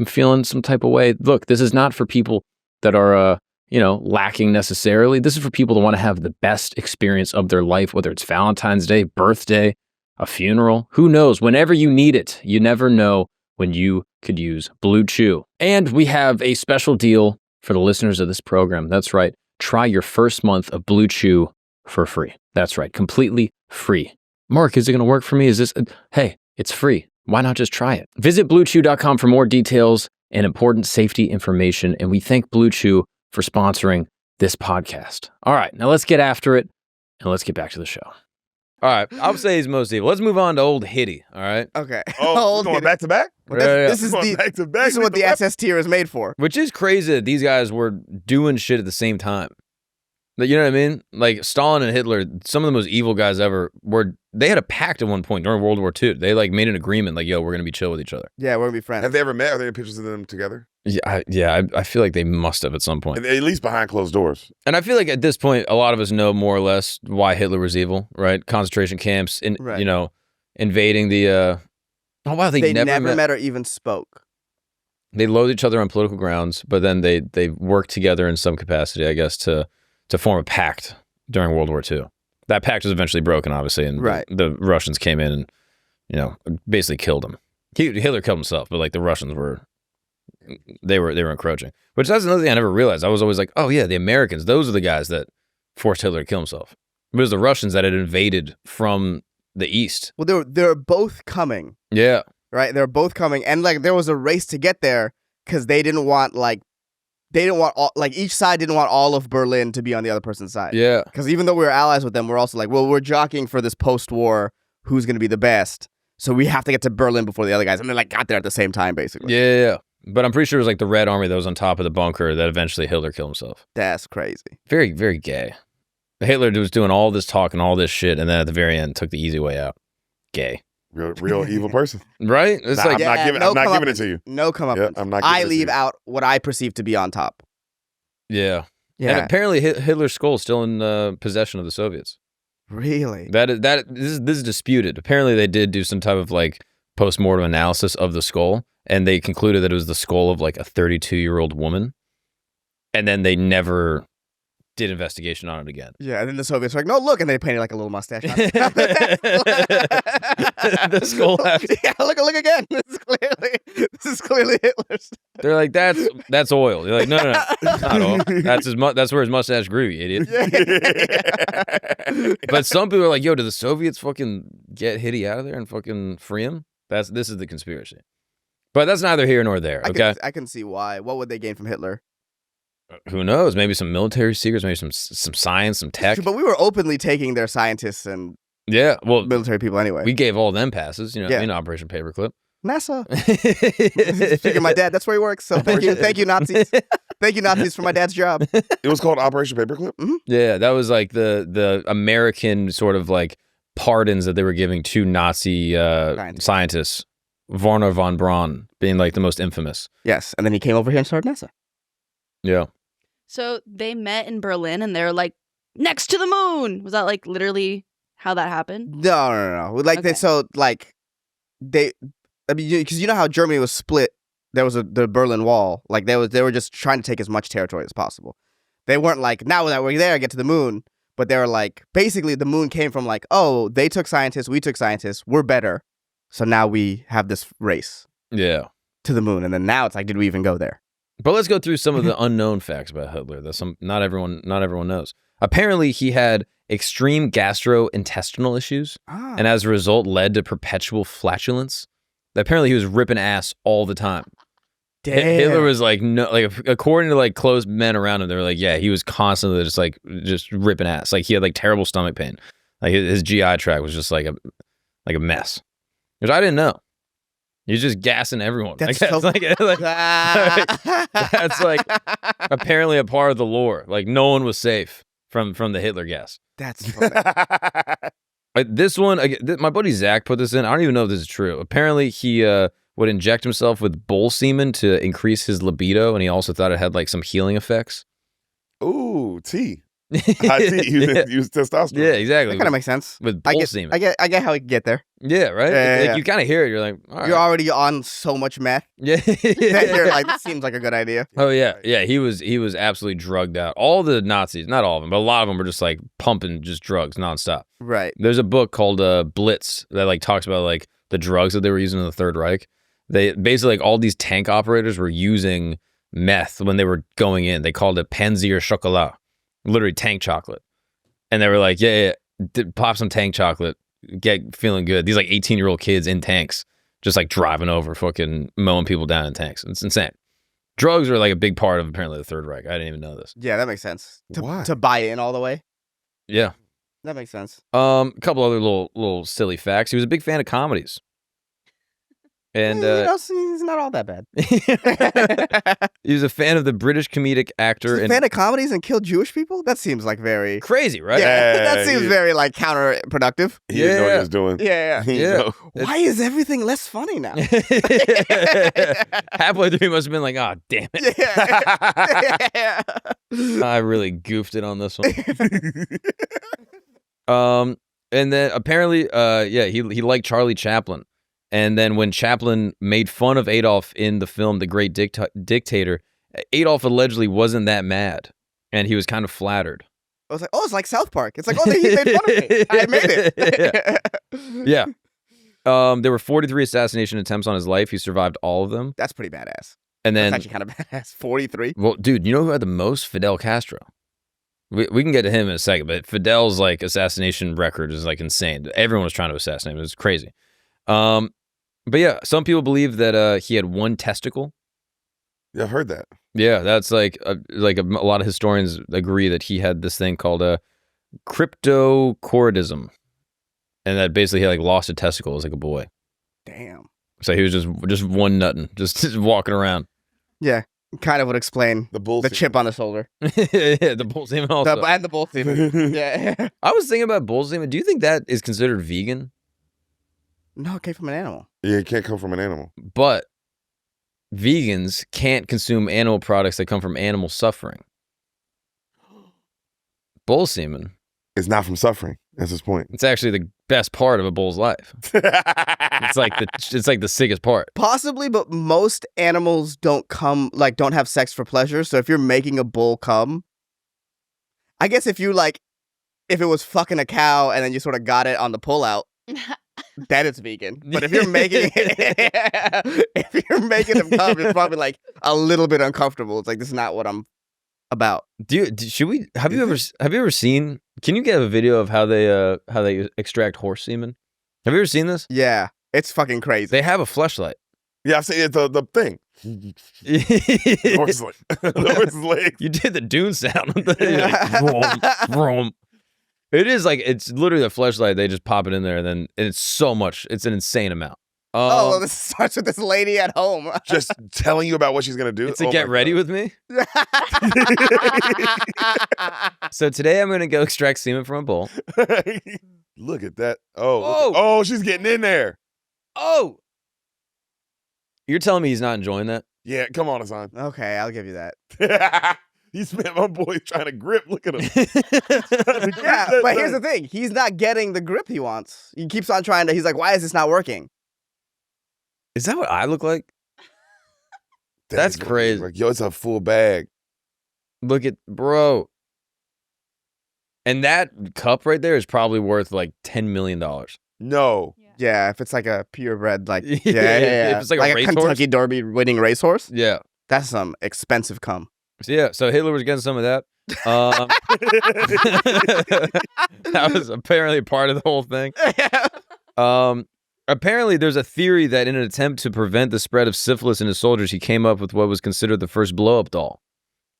feeling some type of way. Look, this is not for people that are, lacking necessarily. This is for people that want to have the best experience of their life, whether it's Valentine's Day, birthday, a funeral. Who knows? Whenever you need it, you never know when you could use Blue Chew. And we have a special deal for the listeners of this program. That's right. Try your first month of Blue Chew for free. That's right. Completely free. Mark, is it going to work for me? Hey, it's free. Why not just try it? Visit BlueChew.com for more details and important safety information. And we thank Blue Chew for sponsoring this podcast. All right, now let's get after it and let's get back to the show. All right, I would say he's most evil. Let's move on to old Idi, all right? Okay. Oh, going back to back? Well, this is what the SS tier is made for. Which is crazy that these guys were doing shit at the same time. You know what I mean? Like Stalin and Hitler, some of the most evil guys ever they had a pact at one point during World War II. They made an agreement like, yo, we're going to be chill with each other. Yeah, we're going to be friends. Have they ever met? Are there any pictures of them together? Yeah, I feel like they must have at some point. At least behind closed doors. And I feel like at this point, a lot of us know more or less why Hitler was evil, right? Concentration camps, invading the... They never met or even spoke. They loathed each other on political grounds, but then they worked together in some capacity, I guess, to form a pact during World War II. That pact was eventually broken, obviously, and the Russians came in and, basically killed him. Hitler killed himself, but the Russians were encroaching. Which that's another thing I never realized. I was always like, oh yeah, the Americans, those are the guys that forced Hitler to kill himself. It was the Russians that had invaded from the east. Well, they're both coming. Yeah. Right? They're both coming. And there was a race to get there because they didn't want each side didn't want all of Berlin to be on the other person's side. Yeah. Because even though we were allies with them, we're also we're jockeying for this post-war who's going to be the best. So we have to get to Berlin before the other guys. And they got there at the same time, basically. Yeah. But I'm pretty sure it was the Red Army that was on top of the bunker that eventually Hitler killed himself. That's crazy. Very, very gay. Hitler was doing all this talk and all this shit, and then at the very end took the easy way out. Gay. Real evil person. Right? It's I'm not giving it to you. No comeuppance. I'm not I leave out what I perceive to be on top. Yeah. And apparently Hitler's skull is still in possession of the Soviets. Really? This is disputed. Apparently they did do some type of post-mortem analysis of the skull, and they concluded that it was the skull of a 32-year-old woman. And then they never did investigation on it again. Yeah, and then the Soviets were like, no, look, and they painted a little mustache on it. The skull after. Yeah, look again. This is clearly Hitler's. They're like, that's oil. You're like, no, not oil. That's where his mustache grew, you idiot. Yeah. But some people are like, yo, did the Soviets fucking get Hitty out of there and fucking free him? This is the conspiracy. But that's neither here nor there, okay? I can see why. What would they gain from Hitler? Who knows? Maybe some military secrets, maybe some science, some tech. But we were openly taking their scientists and military people anyway. We gave all them passes, in Operation Paperclip. NASA. Figure my dad, that's where he works. So thank you, Nazis. Thank you, Nazis, for my dad's job. It was called Operation Paperclip? Mm-hmm. Yeah, that was the American sort of pardons that they were giving to Nazi scientists. Werner von Braun being like the most infamous. Yes, and then he came over here and started NASA. Yeah. So they met in Berlin and they're like, next to the moon. Was that like literally how that happened? No. Like Okay. I mean, because you know how Germany was split. There was the Berlin Wall. Like they were just trying to take as much territory as possible. They weren't like, now that we're there, get to the moon. But they were like, basically the moon came from like, oh, they took scientists, we took scientists, we're better. So now we have this race Yeah. to the moon. And then now it's like, did we even go there? But let's go through some of the unknown facts about Hitler that not everyone knows. Apparently, he had extreme gastrointestinal issues, and as a result, led to perpetual flatulence. Apparently, he was ripping ass all the time. Damn. Hitler was like, no, like according to like close men around him, they were like, yeah, he was constantly just ripping ass. Like he had like terrible stomach pain. Like his GI tract was just like a mess, which I didn't know. He was just gassing everyone. That's like, so... that's like apparently a part of the lore. Like no one was safe from the Hitler gas. That's funny. This one, my buddy Zach put this in. I don't even know if this is true. Apparently, he would inject himself with bull semen to increase his libido, and he also thought it had like some healing effects. Ooh, T. High T. Use testosterone. Yeah, exactly. That kind of makes sense. With bull semen. I get how we get there. Yeah, right? Yeah. You kind of hear it. You're like, all right. You're already on so much meth. Yeah. That you're like, this seems like a good idea. Oh, yeah. Yeah, he was absolutely drugged out. All the Nazis, not all of them, but a lot of them were just like pumping just drugs nonstop. Right. There's a book called Blitz that like talks about like the drugs that they were using in the Third Reich. They basically like all these tank operators were using meth when they were going in. They called it Panzer Chocolat, literally tank chocolate. And they were like, yeah, pop some tank chocolate, get feeling good. These like 18-year-old kids in tanks, just like driving over, fucking mowing people down in tanks. It's insane. Drugs are like a big part of apparently the Third Reich. I didn't even know this. Yeah, that makes sense. Why? To buy in all the way. Yeah. That makes sense. A couple other little silly facts. He was a big fan of comedies. And he's not all that bad. he was a fan of the British comedic actor. He's a fan of comedies and kill Jewish people? That seems like very... Crazy, right? Yeah, that seems very like counterproductive. He didn't know what he was doing. Yeah. He didn't know. Why is everything less funny now? Halfway through, he must have been like, oh, damn it. Yeah. I really goofed it on this one. And then apparently, he liked Charlie Chaplin. And then when Chaplin made fun of Adolf in the film The Great Dictator, Adolf allegedly wasn't that mad. And he was kind of flattered. I was like, oh, it's like South Park. It's like, oh, he made fun of me. I made it. Yeah. There were 43 assassination attempts on his life. He survived all of them. That's pretty badass. And then, That's actually kind of badass. 43? Well, dude, you know who had the most? Fidel Castro. We can get to him in a second, but Fidel's like assassination record is like insane. Everyone was trying to assassinate him. It was crazy. But yeah, some people believe that he had one testicle. Yeah, I've heard that. Yeah, that's like a lot of historians agree that he had this thing called cryptochordism, and that basically he like lost a testicle as like a boy. Damn. So he was just one nutting, just walking around. Yeah, kind of would explain the chip on the shoulder. Yeah, the bull semen also. And the bull semen. Yeah. I was thinking about bull semen. Do you think that is considered vegan? No, it came from an animal. Yeah, it can't come from an animal. But vegans can't consume animal products that come from animal suffering. Bull semen. It's not from suffering. That's his point. It's actually the best part of a bull's life. It's like the sickest part. Possibly, but most animals don't have sex for pleasure. So if you're making a bull come, I guess if it was fucking a cow and then you sort of got it on the pull out, then it's vegan. But if you're making them come, it's probably like a little bit uncomfortable. It's like, this is not what I'm about. Should we? Have you ever seen? Can you get a video of how they extract horse semen? Have you ever seen this? Yeah, it's fucking crazy. They have a fleshlight. Yeah, I've seen it. The thing. The horse's leg. You did the Dune sound. Vroom. It is like, it's literally a fleshlight. They just pop it in there, and it's so much. It's an insane amount. Well, this starts with this lady at home. Just telling you about what she's going to do. It's a get ready with me. So today I'm going to go extract semen from a bull. Look at that. Oh, she's getting in there. Oh, You're telling me he's not enjoying that? Yeah, come on, Hassan. Okay, I'll give you that. He spent my boy trying to grip. Look at him. Yeah, but here's the thing. He's not getting the grip he wants. He keeps on trying to, he's like, why is this not working? Is that what I look like? That's crazy. Like, yo, it's a full bag. Look at, bro. And that cup right there is probably worth like $10 million. No. Yeah, if it's like a purebred, like, Yeah, yeah. if it's like a racehorse? Kentucky Derby winning racehorse, Yeah. that's some expensive cum. So yeah, so Hitler was getting some of that. That was apparently part of the whole thing. Apparently, there's a theory that in an attempt to prevent the spread of syphilis in his soldiers, he came up with what was considered the first blow-up doll.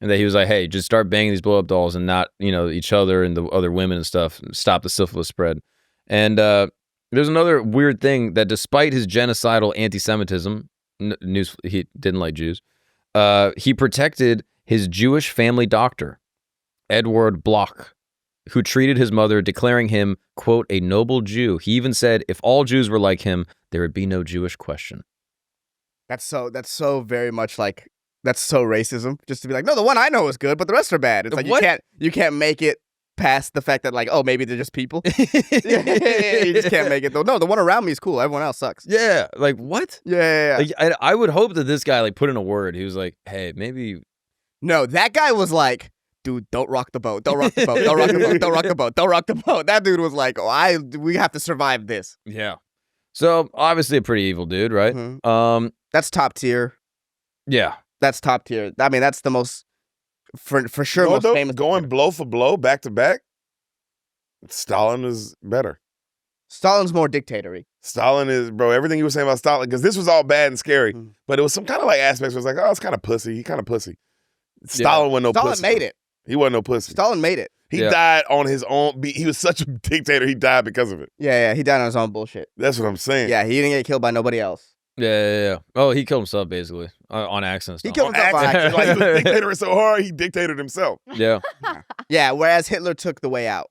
And that he was like, hey, just start banging these blow-up dolls and not, each other and the other women and stuff, and stop the syphilis spread. And there's another weird thing that despite his genocidal anti-Semitism, he didn't like Jews, he protected his Jewish family doctor, Edward Bloch, who treated his mother, declaring him, quote, a noble Jew. He even said, if all Jews were like him, there would be no Jewish question. That's so very much like, that's so racism. Just to be like, no, the one I know is good, but the rest are bad. It's like, you can't make it past the fact that like, oh, maybe they're just people. You just can't make it though. No, the one around me is cool. Everyone else sucks. Yeah, like what? Yeah. Like, I would hope that this guy like put in a word. He was like, hey, maybe. No, that guy was like, dude, don't rock the boat. Don't rock the boat. Don't rock the boat. Don't rock the boat. Don't rock the boat. That dude was like, we have to survive this. Yeah. So obviously a pretty evil dude, right? Mm-hmm. That's top tier. Yeah. That's top tier. I mean, that's the most, for sure, most famous. Going blow for blow, back to back, Stalin is better. Stalin's more dictatory. Stalin is, bro, everything you were saying about Stalin, because this was all bad and scary, but it was some kind of like aspects where it was like, oh, it's kind of pussy. He kind of pussy. Stalin wasn't no pussy. Stalin made it. He wasn't no pussy. Stalin made it. He died on his own. He was such a dictator, he died because of it. Yeah, he died on his own bullshit. That's what I'm saying. Yeah, he didn't get killed by nobody else. Yeah. Oh, he killed himself basically on accident. He killed himself on accident. Like, he was dictating so hard, he dictated himself. Yeah. Yeah, whereas Hitler took the way out.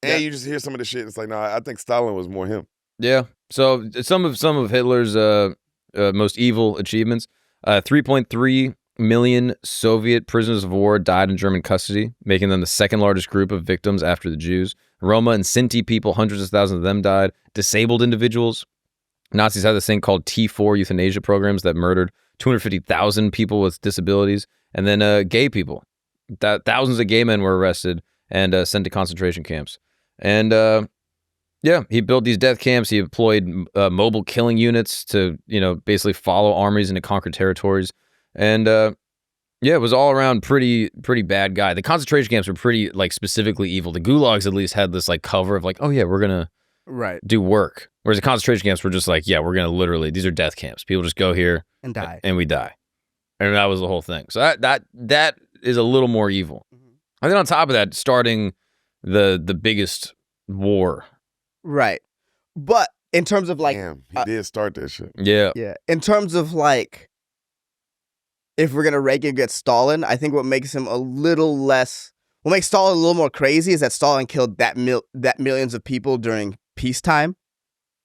And you just hear some of the shit. It's like, no, I think Stalin was more him. Yeah. So some of Hitler's most evil achievements: 3.3 million Soviet prisoners of war died in German custody, making them the second largest group of victims after the Jews. Roma and Sinti people, hundreds of thousands of them died. Disabled individuals. Nazis had this thing called T4 euthanasia programs that murdered 250,000 people with disabilities. And then gay people. Thousands of gay men were arrested and sent to concentration camps. And he built these death camps. He employed mobile killing units to, basically follow armies into conquered territories. And it was all around pretty bad guy. The concentration camps were pretty like specifically evil. The Gulags at least had this like cover of like, oh yeah, we're gonna do work. Whereas the concentration camps were just like, yeah, we're gonna literally, these are death camps. People just go here and die, and we die. And that was the whole thing. So that is a little more evil. I think on top of that, starting the biggest war. Right. But in terms of like, damn, he did start that shit. Yeah. In terms of like, if we're gonna rank against Stalin, I think what makes him a little less, what makes Stalin a little more crazy is that Stalin killed that millions of people during peacetime.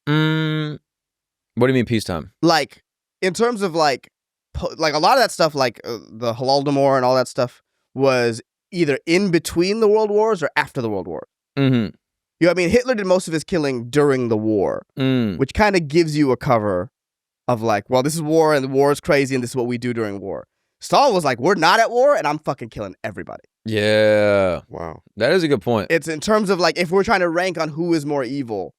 What do you mean peacetime? Like, in terms of like a lot of that stuff, like the Holodomor and all that stuff, was either in between the world wars or after the world war. Mm-hmm. You know what I mean? Hitler did most of his killing during the war, which kind of gives you a cover of like, well, this is war and the war is crazy and this is what we do during war. Stalin was like, we're not at war and I'm fucking killing everybody. Yeah. Wow. That is a good point. It's in terms of like, if we're trying to rank on who is more evil,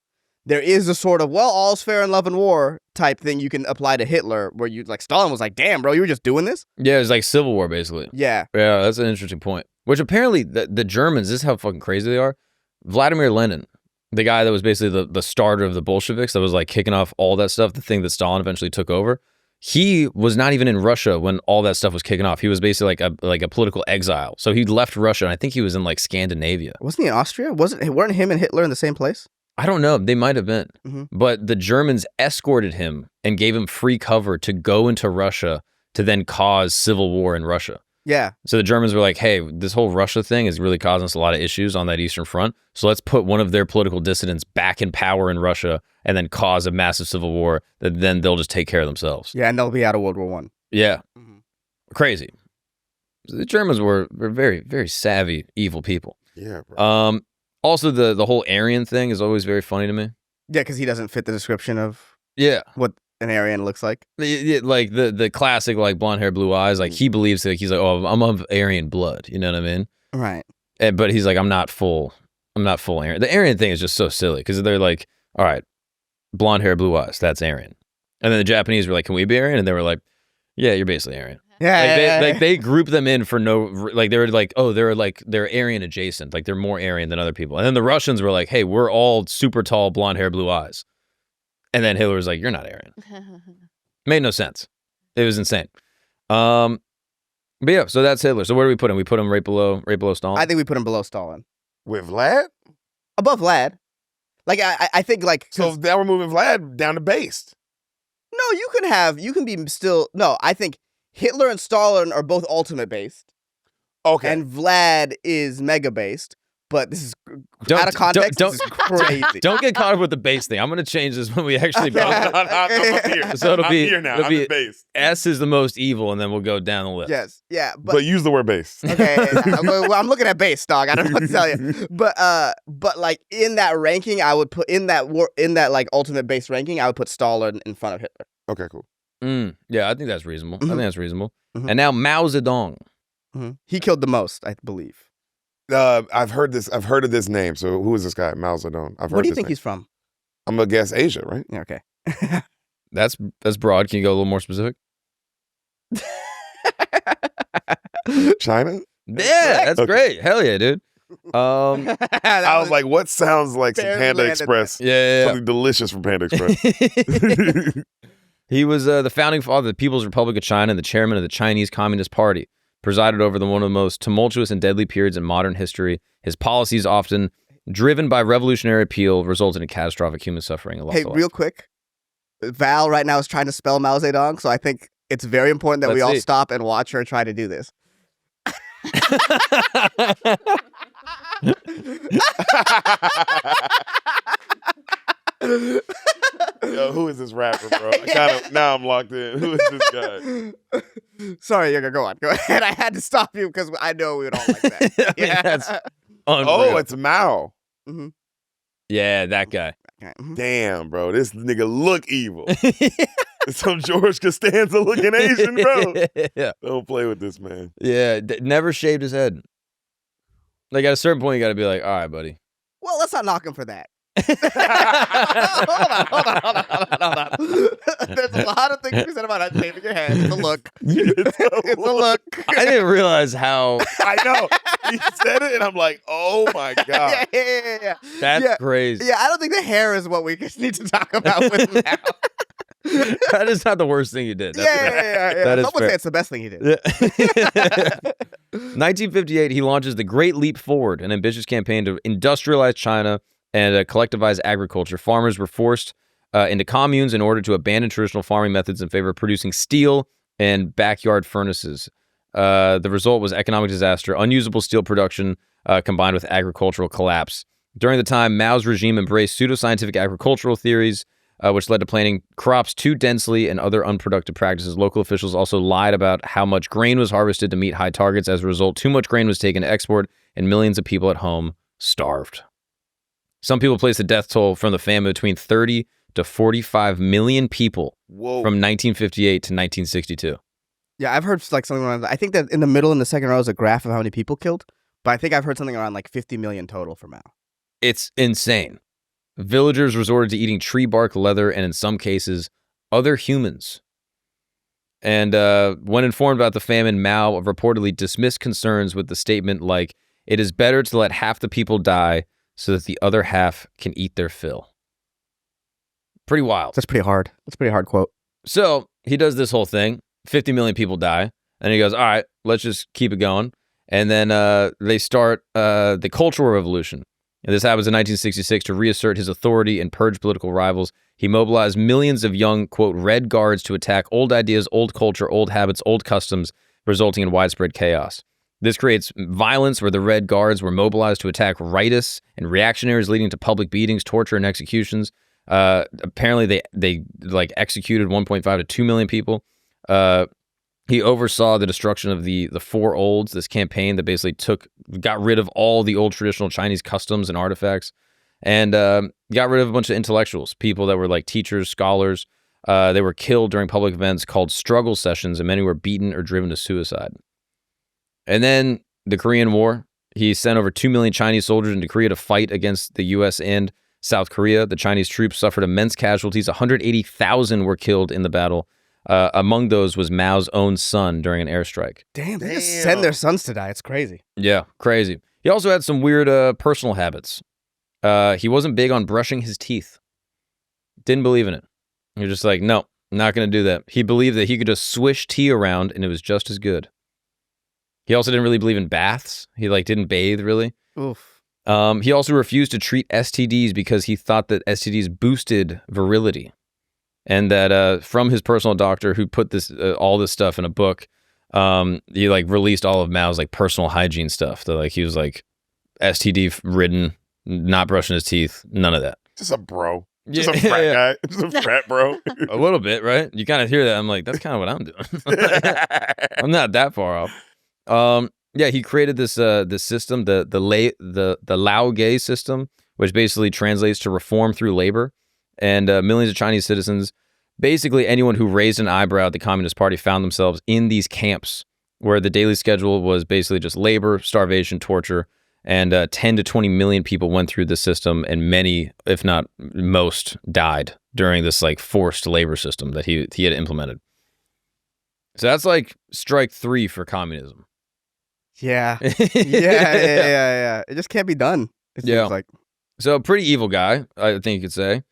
there is a sort of, well, all's fair in love and war type thing you can apply to Hitler, where you like, Stalin was like, damn, bro, you were just doing this? Yeah, it's like civil war, basically. Yeah. Yeah, that's an interesting point. Which apparently the Germans, this is how fucking crazy they are. Vladimir Lenin, the guy that was basically the starter of the Bolsheviks, that was like kicking off all that stuff, the thing that Stalin eventually took over, he was not even in Russia when all that stuff was kicking off. He was basically like a political exile. So he left Russia, and I think he was in like Scandinavia. Wasn't he in Austria? Weren't him and Hitler in the same place? I don't know. They might have been. But the Germans escorted him and gave him free cover to go into Russia to then cause civil war in Russia. Yeah. So the Germans were like, hey, this whole Russia thing is really causing us a lot of issues on that Eastern Front. So let's put one of their political dissidents back in power in Russia and then cause a massive civil war that then they'll just take care of themselves. Yeah, and they'll be out of World War One. Yeah. Mm-hmm. Crazy. So the Germans were very, very savvy, evil people. Yeah, bro. Also, the whole Aryan thing is always very funny to me. Yeah, because he doesn't fit the description of what an Aryan looks like. Like the classic, like blonde hair, blue eyes. Like he believes that he's like, oh, I'm of Aryan blood. You know what I mean? Right. But he's like, I'm not full Aryan. The Aryan thing is just so silly because they're like, all right, blonde hair, blue eyes, that's Aryan. And then the Japanese were like, can we be Aryan? And they were like, yeah, you're basically Aryan. Yeah, like they group them in for no, like they were like, oh, they're Aryan adjacent, like they're more Aryan than other people. And then the Russians were like, hey, we're all super tall, blonde hair, blue eyes. And then Hitler was like, you're not Aryan. Made no sense. It was insane. But yeah, so that's Hitler. So where do we put him? We put him right below Stalin. I think we put him below Stalin. With Vlad? Above Vlad. Like I think like So now we're moving Vlad down to based. no, you can be still no. I think Hitler and Stalin are both ultimate based, Okay. and Vlad is mega based. But this is out of context. This is crazy. Don't get caught up with the base thing. I'm going to change this when we actually no, vote. I'm up here. So it'll I'm be here now. it'll I'm be in base. S is the most evil, and then we'll go down the list. Yes, yeah, But use the word base. okay. Well, I'm looking at base, dog. I don't know what to tell you. But like in that ranking, I would put in that like ultimate base ranking, I would put Stalin in front of Hitler. Okay, cool. Yeah, I think that's reasonable. Mm-hmm. I think that's reasonable. Mm-hmm. And now Mao Zedong. Mm-hmm. He killed the most, I believe. I've heard of this name. So who is this guy? Mao Zedong. Where do you think he's from? I'm gonna guess Asia, right? Yeah, okay. That's broad. Can you go a little more specific? China? Yeah, that's great. Hell yeah, dude. I was like, what sounds like some Panda Express? Yeah. Something delicious from Panda Express. He was the founding father of the People's Republic of China and the chairman of the Chinese Communist Party. Presided over one of the most tumultuous and deadly periods in modern history. His policies, often driven by revolutionary appeal, resulted in catastrophic human suffering and loss of life. Real quick, Val right now is trying to spell Mao Zedong, so I think it's very important that we all stop and watch her try to do this. Yo, who is this rapper, bro? Now I'm locked in. Who is this guy? Sorry, Yoga, go on. Go ahead. I had to stop you because I know we would all like that. Yeah, that's unreal. Oh, it's Mao. Mm-hmm. Yeah, that guy. Mm-hmm. Damn, bro, this nigga look evil. It's some George Costanza looking Asian, bro. Yeah. Don't play with this man. Yeah, never shaved his head. Like at a certain point, you got to be like, all right, buddy. Well, let's not knock him for that. hold on. There's a lot of things to be said about not shaving your head. It's a look. It's a look. I didn't realize how. I know. He said it, and I'm like, oh my God. Yeah. That's crazy. Yeah, I don't think the hair is what we just need to talk about with now. That is not the worst thing you did. That's Yeah. That is Someone fair. say it's the best thing he did. 1958, he launches the Great Leap Forward, an ambitious campaign to industrialize China and collectivize agriculture. Farmers were forced into communes in order to abandon traditional farming methods in favor of producing steel and backyard furnaces. The result was economic disaster, unusable steel production combined with agricultural collapse. During the time, Mao's regime embraced pseudoscientific agricultural theories, which led to planting crops too densely and other unproductive practices. Local officials also lied about how much grain was harvested to meet high targets. As a result, too much grain was taken to export, and millions of people at home starved. Some people place the death toll from the famine between 30 to 45 million people from 1958 to 1962. Yeah, I've heard like something around. I think that in the middle, in the second row, is a graph of how many people killed. But I think I've heard something around like 50 million total for Mao. It's insane. Villagers resorted to eating tree bark, leather, and in some cases, other humans. And when informed about the famine, Mao reportedly dismissed concerns with the statement like, "It is better to let half the people die so that the other half can eat their fill." Pretty wild. That's pretty hard. That's a pretty hard quote. So he does this whole thing. 50 million people die. And he goes, all right, let's just keep it going. And then they start the Cultural Revolution. And this happens in 1966 to reassert his authority and purge political rivals. He mobilized millions of young, quote, Red Guards to attack old ideas, old culture, old habits, old customs, resulting in widespread chaos. This creates violence where the Red Guards were mobilized to attack rightists and reactionaries, leading to public beatings, torture, and executions. Apparently, they like executed 1.5 to 2 million people. He oversaw the destruction of the Four Olds, this campaign that basically got rid of all the old traditional Chinese customs and artifacts, and got rid of a bunch of intellectuals, people that were like teachers, scholars. They were killed during public events called struggle sessions, and many were beaten or driven to suicide. And then the Korean War, he sent over 2 million Chinese soldiers into Korea to fight against the U.S. and South Korea. The Chinese troops suffered immense casualties. 180,000 were killed in the battle. Among those was Mao's own son during an airstrike. Damn, they just send their sons to die. It's crazy. Yeah, crazy. He also had some weird personal habits. He wasn't big on brushing his teeth. Didn't believe in it. He was just like, no, I'm not going to do that. He believed that he could just swish tea around and it was just as good. He also didn't really believe in baths. He didn't bathe really. Oof. He also refused to treat STDs because he thought that STDs boosted virility. And that from his personal doctor who put this all this stuff in a book, he released all of Mao's personal hygiene stuff. That he was STD ridden, not brushing his teeth, none of that. Just a bro. Just a frat guy. Just a frat bro. A little bit, right? You kind of hear that. I'm like, that's kind of what I'm doing. I'm not that far off. Yeah, he created this system, the Lao Gay system, which basically translates to reform through labor. And millions of Chinese citizens, basically anyone who raised an eyebrow at the Communist Party, found themselves in these camps where the daily schedule was basically just labor, starvation, torture, and 10 to 20 million people went through the system, and many, if not most, died during this forced labor system that he had implemented. So that's strike 3 for communism. Yeah. Yeah. It just can't be done. It seems like. So a pretty evil guy, I think you could say.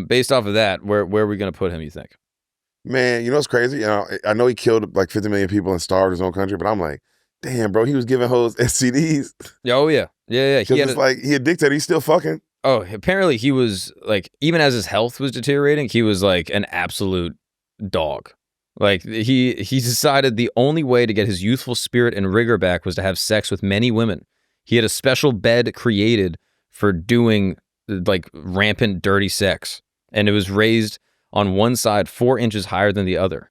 Based off of that, where are we going to put him, you think? Man, you know what's crazy? I know he killed 50 million people and starved his own country, but I'm like, damn, bro, he was giving hoes STDs. Oh, yeah. Yeah. He a dictator. He's still fucking. Oh, apparently he was, even as his health was deteriorating, he was, an absolute dog. He decided the only way to get his youthful spirit and rigor back was to have sex with many women. He had a special bed created for doing, rampant, dirty sex. And it was raised on one side 4 inches higher than the other.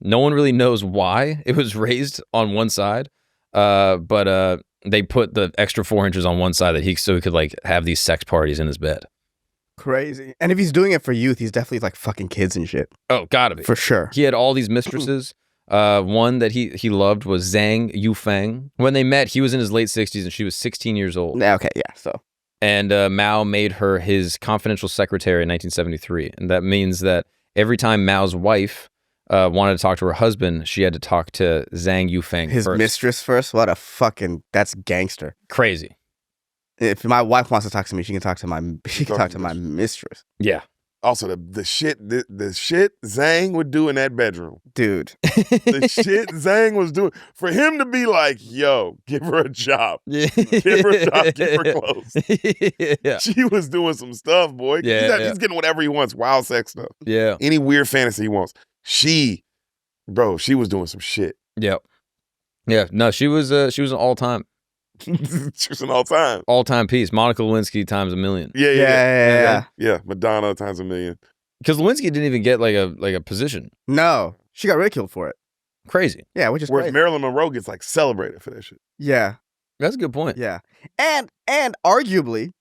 No one really knows why it was raised on one side, but they put the extra 4 inches on one side so he could have these sex parties in his bed. Crazy. And if he's doing it for youth, he's definitely fucking kids and shit. Oh, gotta be. For sure. He had all these mistresses. One that he loved was Zhang Yufeng. When they met, he was in his late 60s and she was 16 years old. Okay, yeah, so. And Mao made her his confidential secretary in 1973. And that means that every time Mao's wife wanted to talk to her husband, she had to talk to Zhang Yufeng his first. Mistress first? What a fucking, that's gangster. Crazy. If my wife wants to talk to me, she can talk to my mistress. Yeah. Also, the shit Zhang would do in that bedroom. Dude. The shit Zhang was doing. For him to be like, yo, give her a job. Yeah. Give her a job, keep her close. Yeah. She was doing some stuff, boy. He's getting whatever he wants, wild sex stuff. Yeah. Any weird fantasy he wants. She was doing some shit. Yep. Yeah. No, she was an all-time. She was an all-time piece. Monica Lewinsky times a million. Yeah. Madonna times a million. Because Lewinsky didn't even get a position. No, she got ridiculed for it. Crazy. Yeah, which is whereas crazy. Marilyn Monroe gets celebrated for that shit. Yeah, that's a good point. Yeah, and arguably,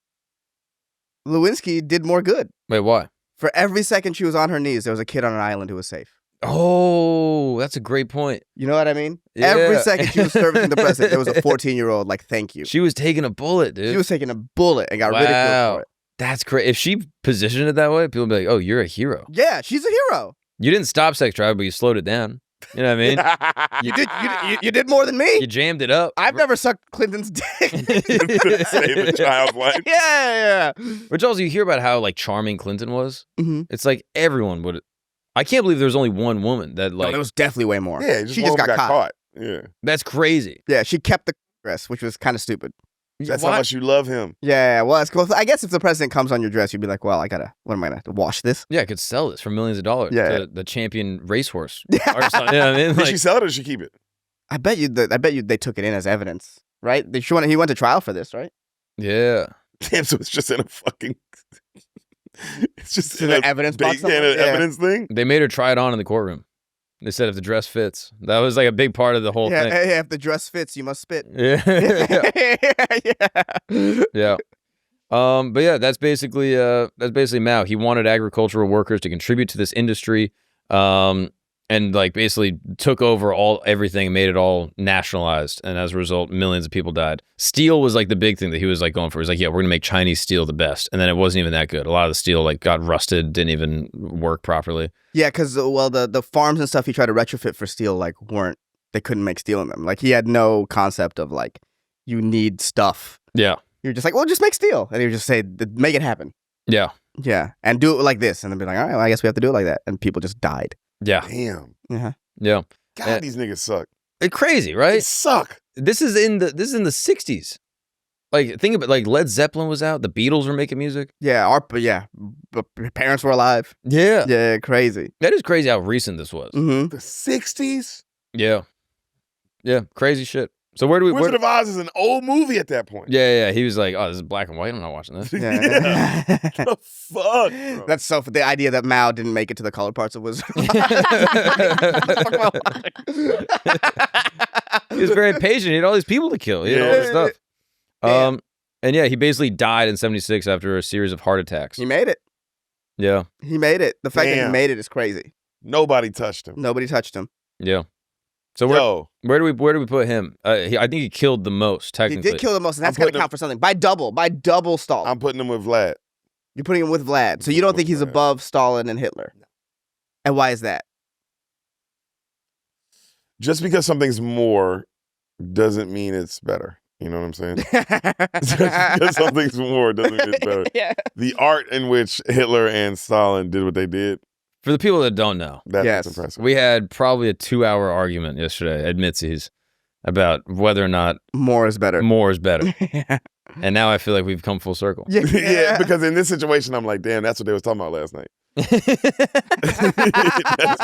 Lewinsky did more good. Wait, why? For every second she was on her knees, there was a kid on an island who was safe. Oh, that's a great point. You know what I mean? Yeah. Every second she was servicing the president, there was a 14-year-old thank you. She was taking a bullet, dude. She was taking a bullet and got ridiculed for it. That's crazy. If she positioned it that way, people would be like, oh, you're a hero. Yeah, she's a hero. You didn't stop sex drive, but you slowed it down. You know what I mean? You did more than me. You jammed it up. I've never sucked Clinton's dick. Save a child's life. Yeah. Which also you hear about how charming Clinton was. Mm-hmm. It's everyone would. I can't believe there was only one woman that No, there was definitely way more. Yeah, she just got caught. Yeah, that's crazy. Yeah, she kept the dress, which was kind of stupid. That's how much you love him. Yeah, well, it's cool. I guess if the president comes on your dress, you'd be like, well, what am I going to wash this? Yeah, I could sell this for millions of dollars to the champion racehorse. Yeah. Or something. You know what I mean? Did she sell it or did she keep it? I bet you they took it in as evidence, right? He went to trial for this, right? Yeah. Damn, so it's just in a fucking. It's just in an evidence box. An evidence thing. They made her try it on in the courtroom. They said if the dress fits. That was like a big part of the whole thing. Yeah, if the dress fits, you must spit. Yeah. Yeah. But yeah, that's basically Mao. He wanted agricultural workers to contribute to this industry, and like basically took over everything and made it all nationalized. And as a result, millions of people died. Steel was like the big thing that he was like going for. He's like, yeah, we're gonna make Chinese steel the best. And then it wasn't even that good. A lot of the steel like got rusted, didn't even work properly. Yeah, because the farms and stuff he tried to retrofit for steel like they couldn't make steel in them. Like he had no concept of like you need stuff. Yeah. You're just like, well, just make steel. And he would just say, make it happen. Yeah. Yeah. And do it like this. And then be like, all right, well, I guess we have to do it like that. And people just died. Yeah. Damn. Yeah. Yeah. God, these niggas suck. It's crazy, right? They suck. This is in the 60s. Like think about like Led Zeppelin was out, the Beatles were making music. Yeah, but parents were alive. Yeah. Yeah, crazy. That is crazy how recent this was. Mm-hmm. The 60s? Yeah. Yeah, crazy shit. So where do we Wizard of Oz is an old movie at that point. Yeah. He was like, "Oh, this is black and white. I'm not watching this." Yeah. The fuck, bro? That's the idea that Mao didn't make it to the colored parts of Wizard of Oz. He was very impatient. He had all these people to kill. He had all this stuff. And yeah, he basically died in 76 after a series of heart attacks. He made it. Yeah. He made it. The fact that he made it is crazy. Nobody touched him. Nobody touched him. Yeah. So where do we put him? I think he killed the most, technically. He did kill the most, and that's got to count for something. By double Stalin. I'm putting him with Vlad. You're putting him with Vlad. So you don't think he's above Stalin and Hitler? No. And why is that? Just because something's more doesn't mean it's better. You know what I'm saying? Just because something's more doesn't mean it's better. Yeah. The art in which Hitler and Stalin did what they did. For the people that don't know, that's impressive. We had probably a 2-hour argument yesterday at Mitzi's about whether or not more is better. Yeah. And now I feel like we've come full circle. Yeah. Yeah, because in this situation, I'm like, damn, that's what they was talking about last night. That's what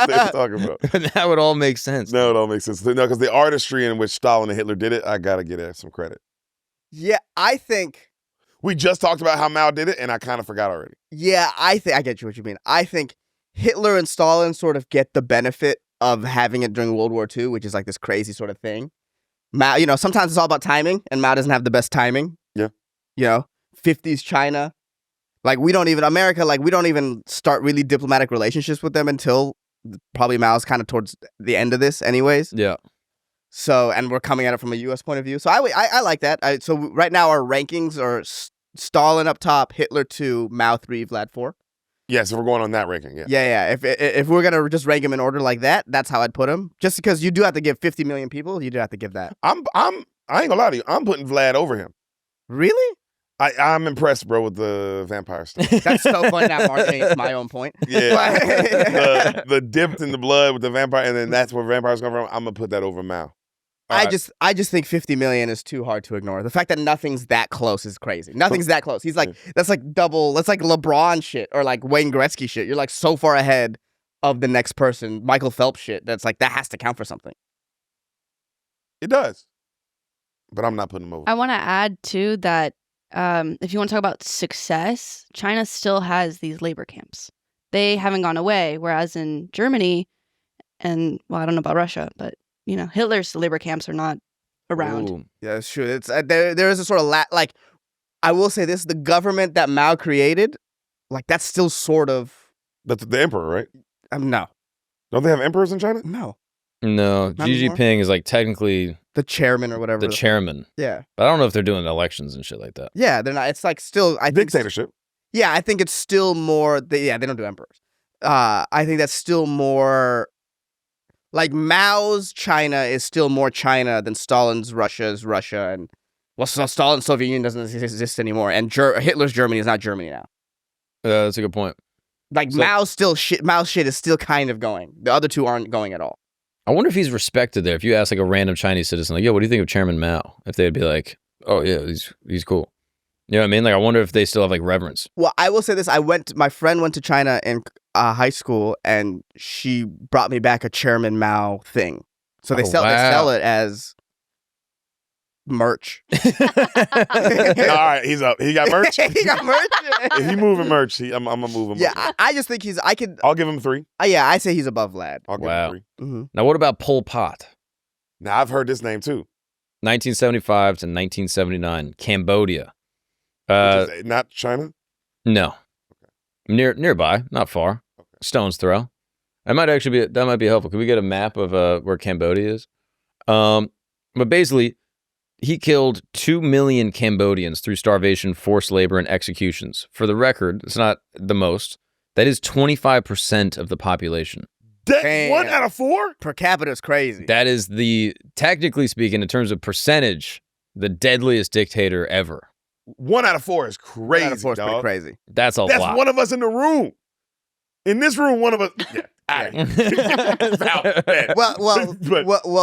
they was talking about. That would all make sense. No, it all makes sense. No, because the artistry in which Stalin and Hitler did it, I got to give it some credit. Yeah, I think... We just talked about how Mao did it, and I kind of forgot already. Yeah, I get you what you mean. I think Hitler and Stalin sort of get the benefit of having it during World War II, which is like this crazy sort of thing. Mao, sometimes it's all about timing, and Mao doesn't have the best timing. Yeah. 50s China. Like, we don't even start really diplomatic relationships with them until probably Mao's kind of towards the end of this anyways. Yeah. So, and we're coming at it from a U.S. point of view. So I like that. So right now our rankings are Stalin up top, Hitler 2, Mao 3, Vlad 4. Yeah, so we're going on that ranking, yeah. Yeah. If we're going to just rank them in order like that, that's how I'd put them. Just because you do have to give 50 million people, you do have to give that. I ain't gonna lie to you. I'm putting Vlad over him. Really? I'm impressed, bro, with the vampire stuff. That's so funny that Mark makes my own point. Yeah. the dipped in the blood with the vampire, and then that's where vampires come from. I'm going to put that over Mao. I just think 50 million is too hard to ignore. The fact that nothing's that close is crazy. Nothing's that close. He's like, that's like LeBron shit or like Wayne Gretzky shit. You're like so far ahead of the next person, Michael Phelps shit. That's like, that has to count for something. It does. But I'm not putting him over. I want to add too that if you want to talk about success, China still has these labor camps. They haven't gone away. Whereas in Germany, and well, I don't know about Russia, but Hitler's labor camps are not around. Ooh. Yeah, it's true. It's there is a sort of like, I will say this: the government that Mao created, like that's still sort of. That's the emperor, right? No. Don't they have emperors in China? No. No, Not Xi anymore. Jinping is like technically The chairman or whatever. the chairman. Yeah. But I don't know if they're doing elections and shit like that. Yeah, they're not. It's like still. I think. Dictatorship. Yeah, I think it's still more. They don't do emperors. I think that's still more. Like Mao's China is still more China than Stalin's Russia's Russia, and Stalin's Soviet Union doesn't exist anymore, and Hitler's Germany is not Germany now. That's a good point. Like Mao's shit is still kind of going. The other two aren't going at all. I wonder if he's respected there. If you ask like a random Chinese citizen, like, yo, what do you think of Chairman Mao? If they'd be like, oh yeah, he's cool. You know what I mean? Like, I wonder if they still have like reverence. Well, I will say this: my friend went to China in high school, and she brought me back a Chairman Mao thing. So they Oh, sell it as merch. All right, he's up. He got merch. He got merch. If he moving merch, I'm gonna move him. Yeah, I just think I'll give him 3. Yeah, I say he's above Vlad. I'll give Wow. him 3. Mm-hmm. Now, what about Pol Pot? Now I've heard this name too. 1975 to 1979, Cambodia. Which is not China. No, nearby, not far. Okay. Stone's throw. That might be helpful. Can we get a map of where Cambodia is? But basically, he killed 2 million Cambodians through starvation, forced labor, and executions. For the record, it's not the most. That is 25% of the population. Damn. 1 out of 4. Per capita is crazy. That is technically speaking, in terms of percentage, the deadliest dictator ever. 1 out of 4 is crazy. 1 out of 4 is pretty dog. crazy. That's That's lot. one of us in the room. In this room, one of us. Yeah. Well,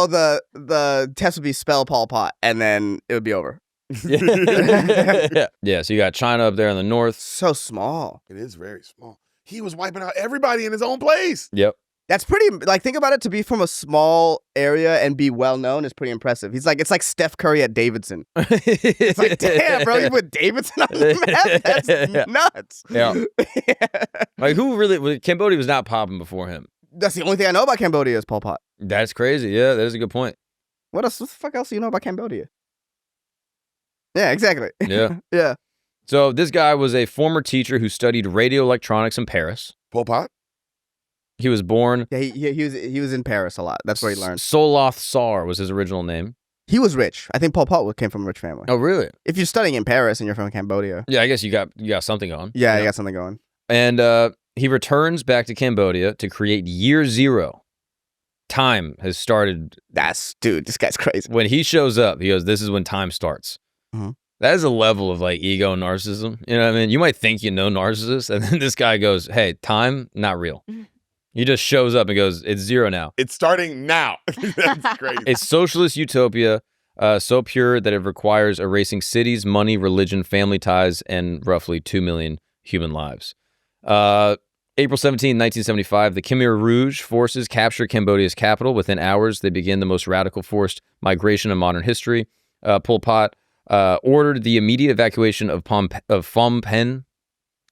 But- the test would be spell Pol Pot, and then it would be over. Yeah, so you got China up there in the north. So small. It is very small. He was wiping out everybody in his own place. Yep. That's pretty. Like, think about it. To be from a small area and be well known is pretty impressive. It's like Steph Curry at Davidson. It's like, damn, bro, you put Davidson on the map. That's nuts. Yeah. Like, Cambodia was not popping before him. That's the only thing I know about Cambodia is Pol Pot. That's crazy. Yeah, that is a good point. What else? What the fuck else do you know about Cambodia? Yeah, exactly. Yeah. Yeah. So this guy was a former teacher who studied radio electronics in Paris. Pol Pot? He was born. Yeah, he was in Paris a lot. That's where he learned. Soloth Sar was his original name. He was rich. I think Pol Pot came from a rich family. Oh, really? If you're studying in Paris and you're from Cambodia, Yeah, I guess you got something on. yeah, you got something going. And he returns back to Cambodia to create Year Zero. Time has started. Dude, this guy's crazy. When he shows up, he goes, "This is when time starts." Mhm. That is a level of like ego and narcissism. You know what I mean? You might think you know narcissists, and then this guy goes, "Hey, time, not real." He just shows up and goes, "It's zero now." It's starting now. That's crazy. A socialist utopia so pure that it requires erasing cities, money, religion, family ties, and roughly 2 million human lives. April 17, 1975, the Khmer Rouge forces capture Cambodia's capital. Within hours, they begin the most radical forced migration in modern history. Pol Pot ordered the immediate evacuation of Phnom Penh.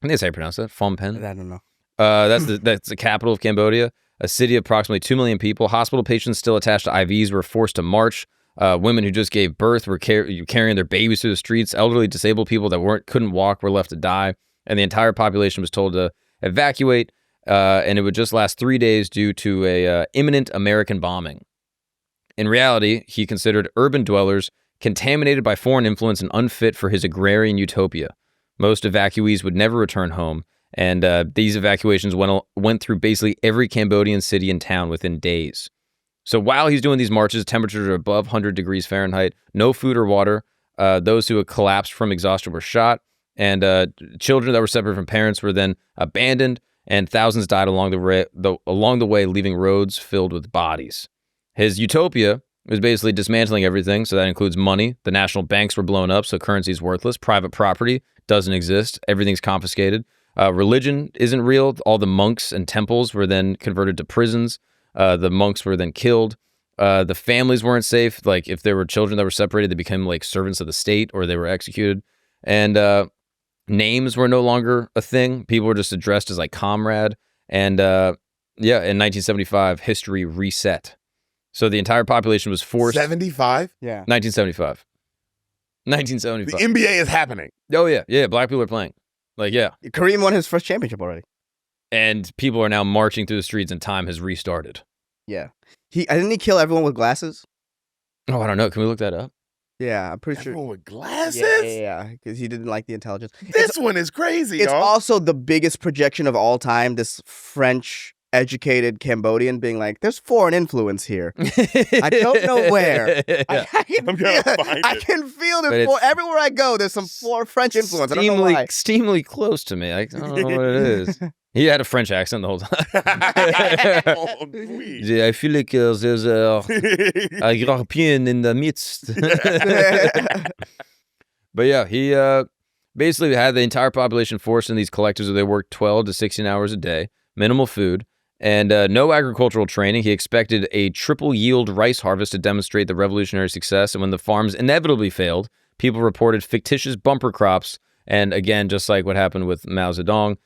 I think that's how you pronounce that. Phnom Penh. I don't know. That's the capital of Cambodia, a city of approximately 2 million people. Hospital patients still attached to IVs were forced to march. Women who just gave birth were carrying their babies through the streets. Elderly, disabled people that couldn't walk were left to die. And the entire population was told to evacuate, and it would just last 3 days due to a imminent American bombing. In reality, he considered urban dwellers contaminated by foreign influence and unfit for his agrarian utopia. Most evacuees would never return home, and these evacuations went through basically every Cambodian city and town within days. So while he's doing these marches, temperatures are above 100 degrees Fahrenheit, no food or water. Those who had collapsed from exhaustion were shot, and children that were separated from parents were then abandoned, and thousands died along the way, leaving roads filled with bodies. His utopia was basically dismantling everything, so that includes money. The national banks were blown up, so currency is worthless. Private property doesn't exist. Everything's confiscated. Religion isn't real. All the monks and temples were then converted to prisons. The monks were then killed. The families weren't safe. Like, if there were children that were separated, they became like servants of the state, or they were executed. And names were no longer a thing. People were just addressed as like comrade. And in 1975, history reset. So the entire population was forced. 75? Yeah. 1975. The 1975. NBA is happening. Oh, yeah. Yeah. Black people are playing. Like, yeah. Kareem won his first championship already. And people are now marching through the streets, and time has restarted. Yeah. Didn't he kill everyone with glasses? Oh, I don't know. Can we look that up? Yeah, I'm pretty sure. Everyone with glasses? Yeah, because he didn't like the intelligence. This one is crazy, It's y'all. also the biggest projection of all time, this French educated Cambodian being like, there's foreign influence here. I don't know where. Yeah. I'm gonna find I it. can feel But it. it's Everywhere I go, there's some French influence. I don't know why. Extremely close to me. I don't know what it is. He had a French accent the whole time. Oh, oui. Yeah, I feel like there's a European in the midst. But yeah, he basically had the entire population forced in these collectives where they worked 12 to 16 hours a day, minimal food, And no agricultural training. He expected a triple yield rice harvest to demonstrate the revolutionary success. And when the farms inevitably failed, people reported fictitious bumper crops. And again, just like what happened with Mao Zedong,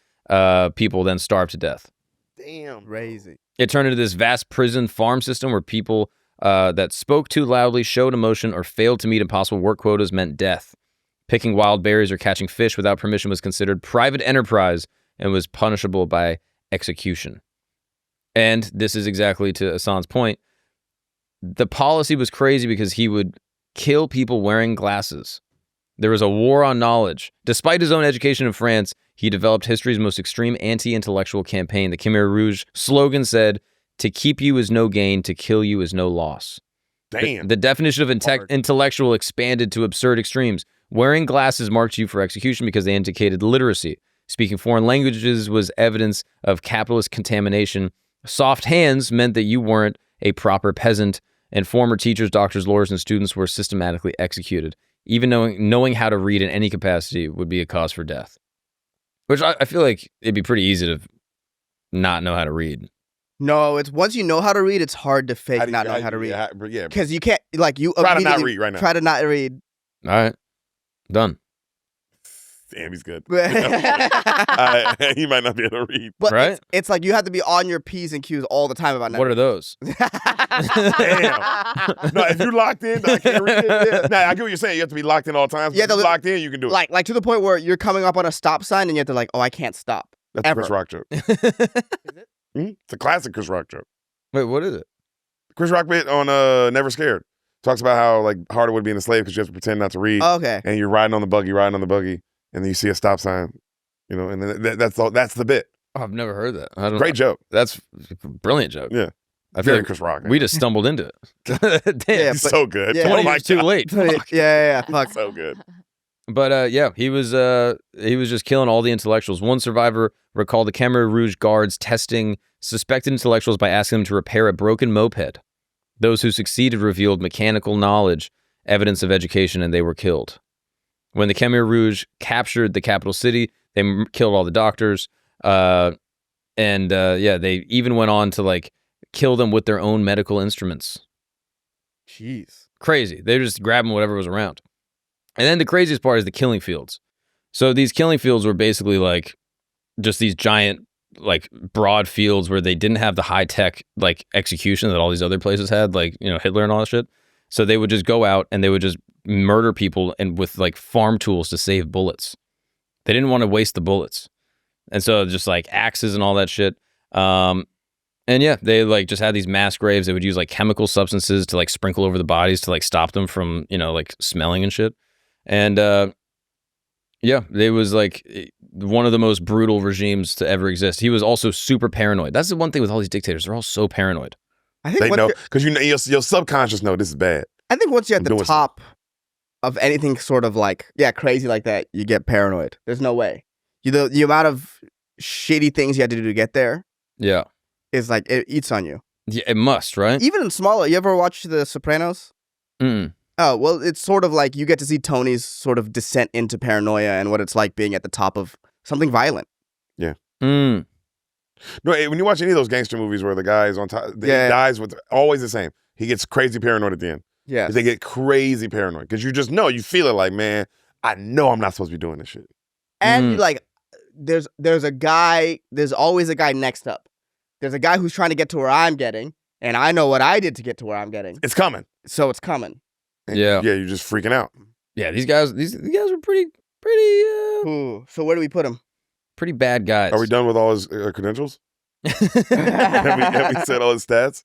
people then starved to death. Damn. Crazy. It turned into this vast prison farm system where people that spoke too loudly, showed emotion, or failed to meet impossible work quotas meant death. Picking wild berries or catching fish without permission was considered private enterprise and was punishable by execution. And this is exactly to Hassan's point. The policy was crazy because he would kill people wearing glasses. There was a war on knowledge. Despite his own education in France, he developed history's most extreme anti-intellectual campaign. The Khmer Rouge slogan said, "To keep you is no gain, to kill you is no loss." Damn. The definition of intellectual expanded to absurd extremes. Wearing glasses marked you for execution because they indicated literacy. Speaking foreign languages was evidence of capitalist contamination. Soft hands meant that you weren't a proper peasant, and former teachers, doctors, lawyers, and students were systematically executed. Even knowing how to read in any capacity would be a cause for death. Which I feel like it'd be pretty easy to not know how to read. No, it's once you know how to read, it's hard to fake not knowing how to read. Yeah. Because you can't, like, you Try to not read right now. Try to not read. All right. Done. Damn, he's good. But He might not be able to read. Right? it's like you have to be on your P's and Q's all the time about What are those? Damn. No, if you're locked in, I can't read it. Nah, I get what you're saying. You have to be locked in all times. Yeah, if you're locked in, you can do it. Like to the point where you're coming up on a stop sign and you have to I can't stop. That's ever. a Chris Rock joke. Is it? It's a classic Chris Rock joke. Wait, what is it? Chris Rock bit on Never Scared. Talks about how hard it would be being a slave because you have to pretend not to read. Oh, okay. And you're riding on the buggy, and then you see a stop sign, and then that's the bit. Oh, I've never heard that. Great joke. That's a brilliant joke. Yeah. I feel like Chris Rock. we just stumbled into it. Damn. Yeah, He's so good. yeah. 20 Oh my years too God. late. Fuck. Yeah. Fuck. So good. But yeah, he was just killing all the intellectuals. One survivor recalled the Khmer Rouge guards testing suspected intellectuals by asking them to repair a broken moped. Those who succeeded revealed mechanical knowledge, evidence of education, and they were killed. When the Khmer Rouge captured the capital city, they killed all the doctors. They even went on to kill them with their own medical instruments. Jeez. Crazy. They were just grabbing whatever was around. And then the craziest part is the killing fields. So these killing fields were basically just these giant, broad fields where they didn't have the high tech execution that all these other places had, Hitler and all that shit. So they would just go out and they would just murder people and with farm tools to save bullets. They didn't want to waste the bullets. And so just axes and all that shit. And yeah, they just had these mass graves. They would use chemical substances to sprinkle over the bodies to stop them from, smelling and shit. And yeah, it was one of the most brutal regimes to ever exist. He was also super paranoid. That's the one thing with all these dictators. They're all so paranoid. I think They know, because your subconscious know this is bad. I think once you're at the doing top of anything sort of crazy like that, you get paranoid. There's no way. The amount of shitty things you had to do to get there Yeah. is it eats on you. Yeah, it must, right? Even in smaller, you ever watch The Sopranos? Mm. Oh, well, it's sort of you get to see Tony's sort of descent into paranoia and what it's like being at the top of something violent. Yeah. Mm. No, when you watch any of those gangster movies where the guy is on top, he dies with always the same. He gets crazy paranoid at the end. Yeah. They get crazy paranoid because you just know, you feel it man, I know I'm not supposed to be doing this shit. And there's always a guy next up. There's a guy who's trying to get to where I'm getting, and I know what I did to get to where I'm getting. It's coming. So it's coming. And Yeah. Yeah, you're just freaking out. Yeah, these guys were pretty Ooh. So where do we put him? pretty bad guys. Are we done with all his credentials? have we said all his stats?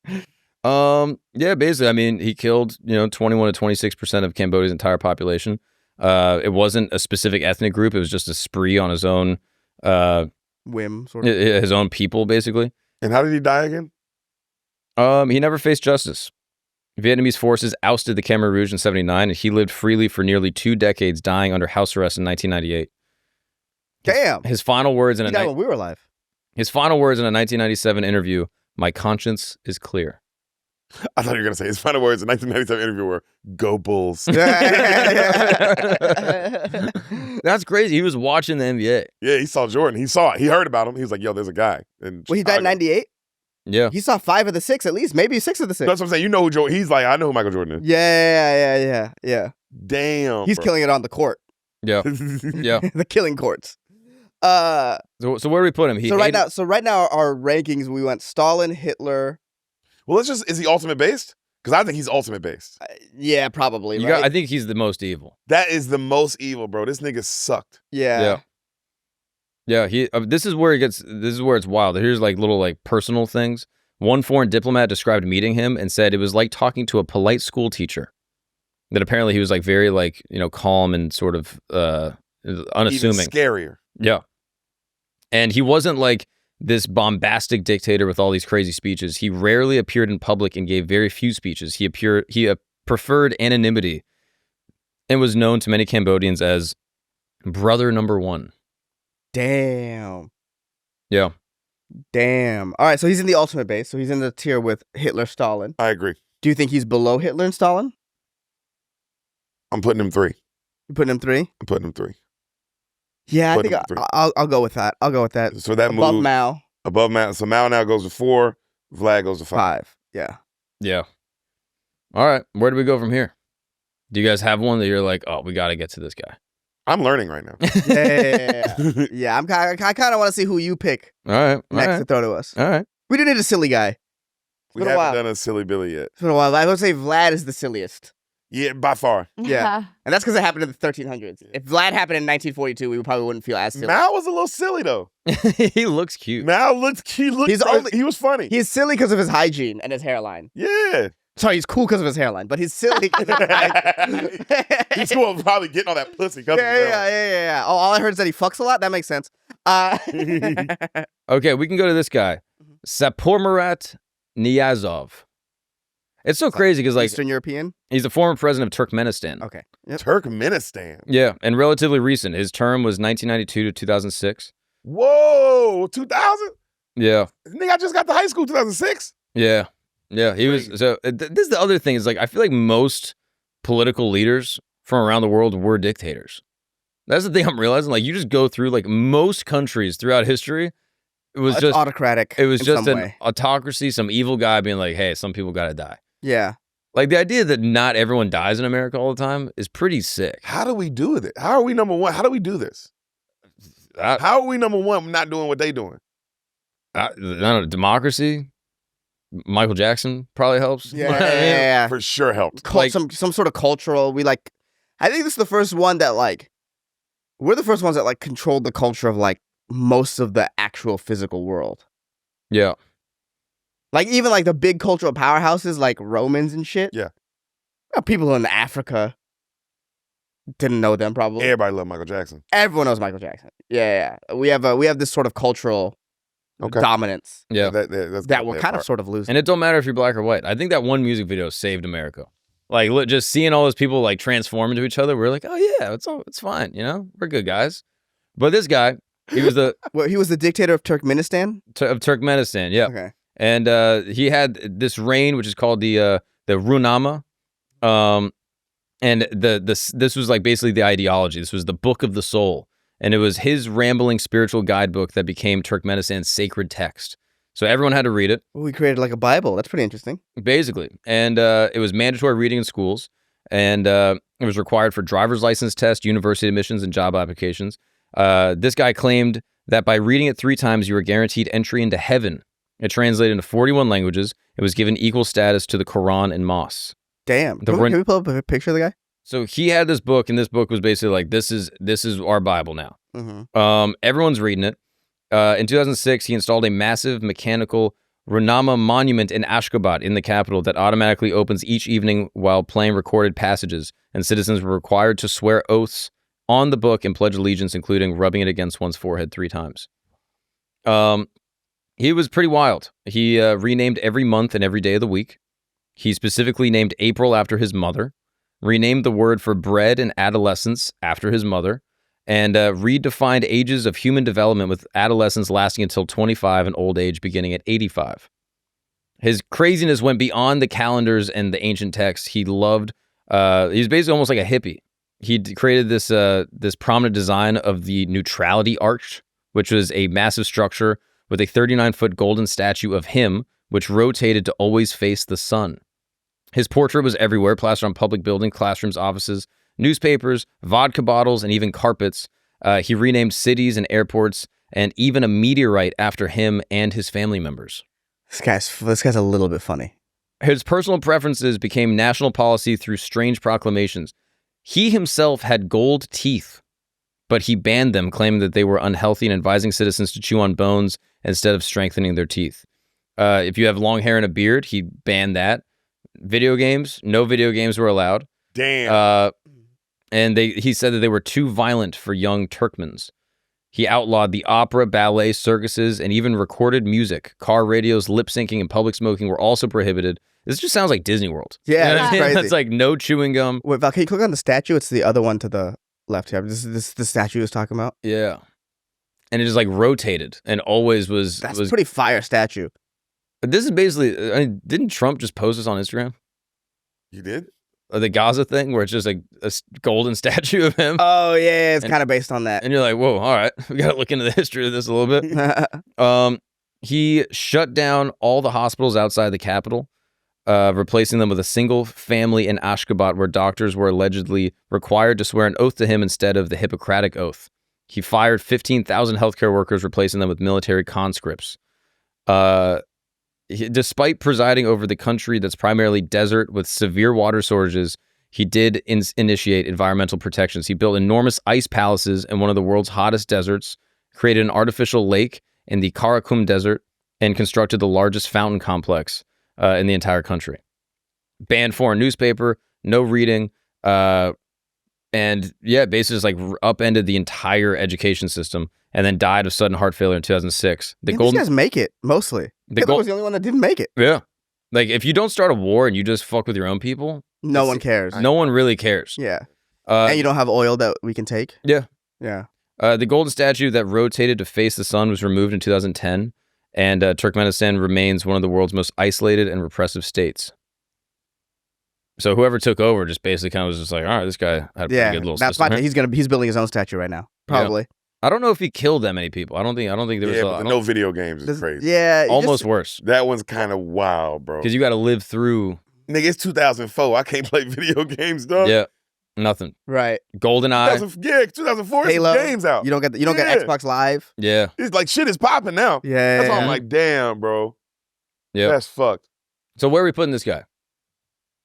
Yeah, basically, I mean, he killed, 21 to 26% of Cambodia's entire population. It wasn't a specific ethnic group. It was just a spree on his own, Whim, sort of. his own people, basically. And how did he die again? He never faced justice. Vietnamese forces ousted the Khmer Rouge in 1979, and he lived freely for nearly 2 decades, dying under house arrest in 1998. Damn. His final words in He died when we were alive. His final words in a 1997 interview, "My conscience is clear." I thought you were going to say his final words in 1997 interview were, "Go Bulls." That's crazy. He was watching the NBA. Yeah, he saw Jordan. He saw it. He heard about him. He was like, yo, there's a guy. Well, he died in 98? Yeah. He saw 5 of the 6 at least, maybe 6 of the 6. That's what I'm saying. You know who He's like, I know who Michael Jordan is. Yeah. Damn. He's bro. killing it on the court. Yeah. Yeah. The killing courts. So where do we put him? So right now, our rankings, we went Stalin, Hitler. Well, is he ultimate based? Because I think he's ultimate based. Yeah, probably. Right? I think he's the most evil. That is the most evil, bro. This nigga sucked. Yeah. This is where it's wild. Here's like little like personal things. One foreign diplomat described meeting him and said it was like talking to a polite school teacher. That apparently he was like very like, calm and sort of unassuming. Even scarier. Yeah. And he wasn't like this bombastic dictator with all these crazy speeches. He rarely appeared in public and gave very few speeches. He preferred anonymity and was known to many Cambodians as brother number 1. Damn. Yeah. Damn. All right, so he's in the ultimate base. So he's in the tier with Hitler, Stalin. I agree. Do you think he's below Hitler and Stalin? I'm putting him 3. You putting him 3? I'm putting him 3. Yeah, I Put think him 3. I'll go with that. So that Above move Mao, above Mao. So Mao now goes to 4. Vlad goes to 5. 5. Yeah. Yeah. All right. Where do we go from here? Do you guys have one that you're like, oh, we got to get to this guy? I'm learning right now. Yeah. I kind of want to see who you pick All right. next to throw to us. All right. We do need a silly guy. We been a haven't while. done a silly Billy yet. It's been a while. I would say Vlad is the silliest. Yeah, by far. Yeah. And that's because it happened in the 1300s. If Vlad happened in 1942, we probably wouldn't feel as silly. Mao was a little silly though. He looks cute. Mao looked. He was funny. He's silly because of his hygiene and his hairline. Yeah. Sorry, he's cool because of his hairline, but he's silly because of his hygiene. He's cool with probably getting all that pussy. Yeah. Oh, all I heard is that he fucks a lot. That makes sense. Okay, we can go to this guy. Saparmurat Niyazov. It's so crazy because like Eastern European? he's the former president of Turkmenistan. Okay. Yep. Turkmenistan. Yeah, and relatively recent. His term was 1992 to 2006. Whoa, 2000? Yeah. Nigga, I just got to high school 2006. Yeah. He was so this is the other thing is like I feel like most political leaders from around the world were dictators. That's the thing I'm realizing. Like you just go through like most countries throughout history. It was just autocratic. It was in just some an way. autocracy, some evil guy being like, hey, some people gotta die. Yeah. Like the idea that not everyone dies in America all the time is pretty sick. How do we do it? How are we number 1? How do we do this? How are we number 1 not doing what they doing? I don't know, democracy. Michael Jackson probably helps. Yeah. For sure helped. Like- some sort of cultural. I think this is the first one that we're the first ones that controlled the culture of most of the actual physical world. Yeah. Even the big cultural powerhouses like Romans and shit. Yeah. People in Africa didn't know them probably. Everybody loved Michael Jackson. Everyone knows Michael Jackson. Yeah. We have this sort of cultural dominance Yeah. that we're kind of sort of losing. And it don't matter if you're black or white. I think that one music video saved America. Like just seeing all those people transform into each other, we're like, oh yeah, it's fine, we're good guys. But this guy, he was he was the dictator of Turkmenistan? of Turkmenistan, yeah. Okay. And he had this reign, which is called the Runama. And this was basically the ideology. This was the book of the soul. And it was his rambling spiritual guidebook that became Turkmenistan's sacred text. So everyone had to read it. We created a Bible. That's pretty interesting. Basically. And it was mandatory reading in schools. And it was required for driver's license tests, university admissions, and job applications. This guy claimed that by reading it 3 times, you were guaranteed entry into heaven. It translated into 41 languages. It was given equal status to the Quran and mosques. Damn. Can we pull up a picture of the guy? So he had this book, and this book was basically this is our Bible now. Mm-hmm. Everyone's reading it. In 2006, he installed a massive mechanical Runama monument in Ashgabat in the capital that automatically opens each evening while playing recorded passages, and citizens were required to swear oaths on the book and pledge allegiance, including rubbing it against one's forehead 3 times. He was pretty wild. He renamed every month and every day of the week. He specifically named April after his mother, renamed the word for bread and adolescence after his mother, and redefined ages of human development with adolescence lasting until 25 and old age beginning at 85. His craziness went beyond the calendars and the ancient texts. He loved, he's basically almost like a hippie. He created this prominent design of the Neutrality Arch, which was a massive structure with a 39-foot golden statue of him which rotated to always face the sun. His portrait was everywhere, plastered on public buildings, classrooms, offices, newspapers, vodka bottles, and even carpets. He renamed cities and airports, and even a meteorite after him and his family members. This guy's a little bit funny. His personal preferences became national policy through strange proclamations. He himself had gold teeth, but he banned them, claiming that they were unhealthy and advising citizens to chew on bones instead of strengthening their teeth. If you have long hair and a beard, he banned that. Video games, no video games were allowed. Damn. And he said that they were too violent for young Turkmens. He outlawed the opera, ballet, circuses, and even recorded music. Car radios, lip syncing, and public smoking were also prohibited. This just sounds like Disney World. Yeah, You know what that's I mean? crazy. That's like no chewing gum. Wait, Val, can you click on the statue? It's the other one to the left here. This is the statue he was talking about. Yeah. And it just like rotated and always was. That's a pretty fire statue. This is basically, didn't Trump just post this on Instagram? You did? The Gaza thing where it's just like a golden statue of him. Oh, yeah, it's kind of based on that. And you're like, whoa, all right. We got to look into the history of this a little bit. He shut down all the hospitals outside the capital, replacing them with a single family in Ashgabat where doctors were allegedly required to swear an oath to him instead of the Hippocratic Oath. He fired 15,000 healthcare workers, replacing them with military conscripts. Despite presiding over the country that's primarily desert with severe water shortages, he did initiate environmental protections. He built enormous ice palaces in one of the world's hottest deserts, created an artificial lake in the Karakum Desert, and constructed the largest fountain complex in the entire country. Banned foreign newspaper, no reading, and yeah, basically just like upended the entire education system, and then died of sudden heart failure in 2006. These guys make it, mostly. Hitler was the only one that didn't make it. Yeah. Like, if you don't start a war and you just fuck with your own people, no one cares. No one really cares. Yeah. And you don't have oil that we can take? Yeah. Yeah. The golden statue that rotated to face the sun was removed in 2010, and Turkmenistan remains one of the world's most isolated and repressive states. So whoever took over just basically kind of was just like, all right, this guy had a pretty good little system. He's building his own statue right now, probably. Yeah. I don't know if he killed that many people. I don't think there was. But no video games is crazy. Yeah, almost worse. That one's kind of wild, bro. Because you got to live through. Nigga, it's 2004. I can't play video games, dog. Yeah, nothing. Right. GoldenEye. 2004. Halo. Games out. You don't get Xbox Live. Yeah. It's like shit is popping now. Yeah. That's why I'm like, damn, bro. Yeah. That's fucked. So where are we putting this guy?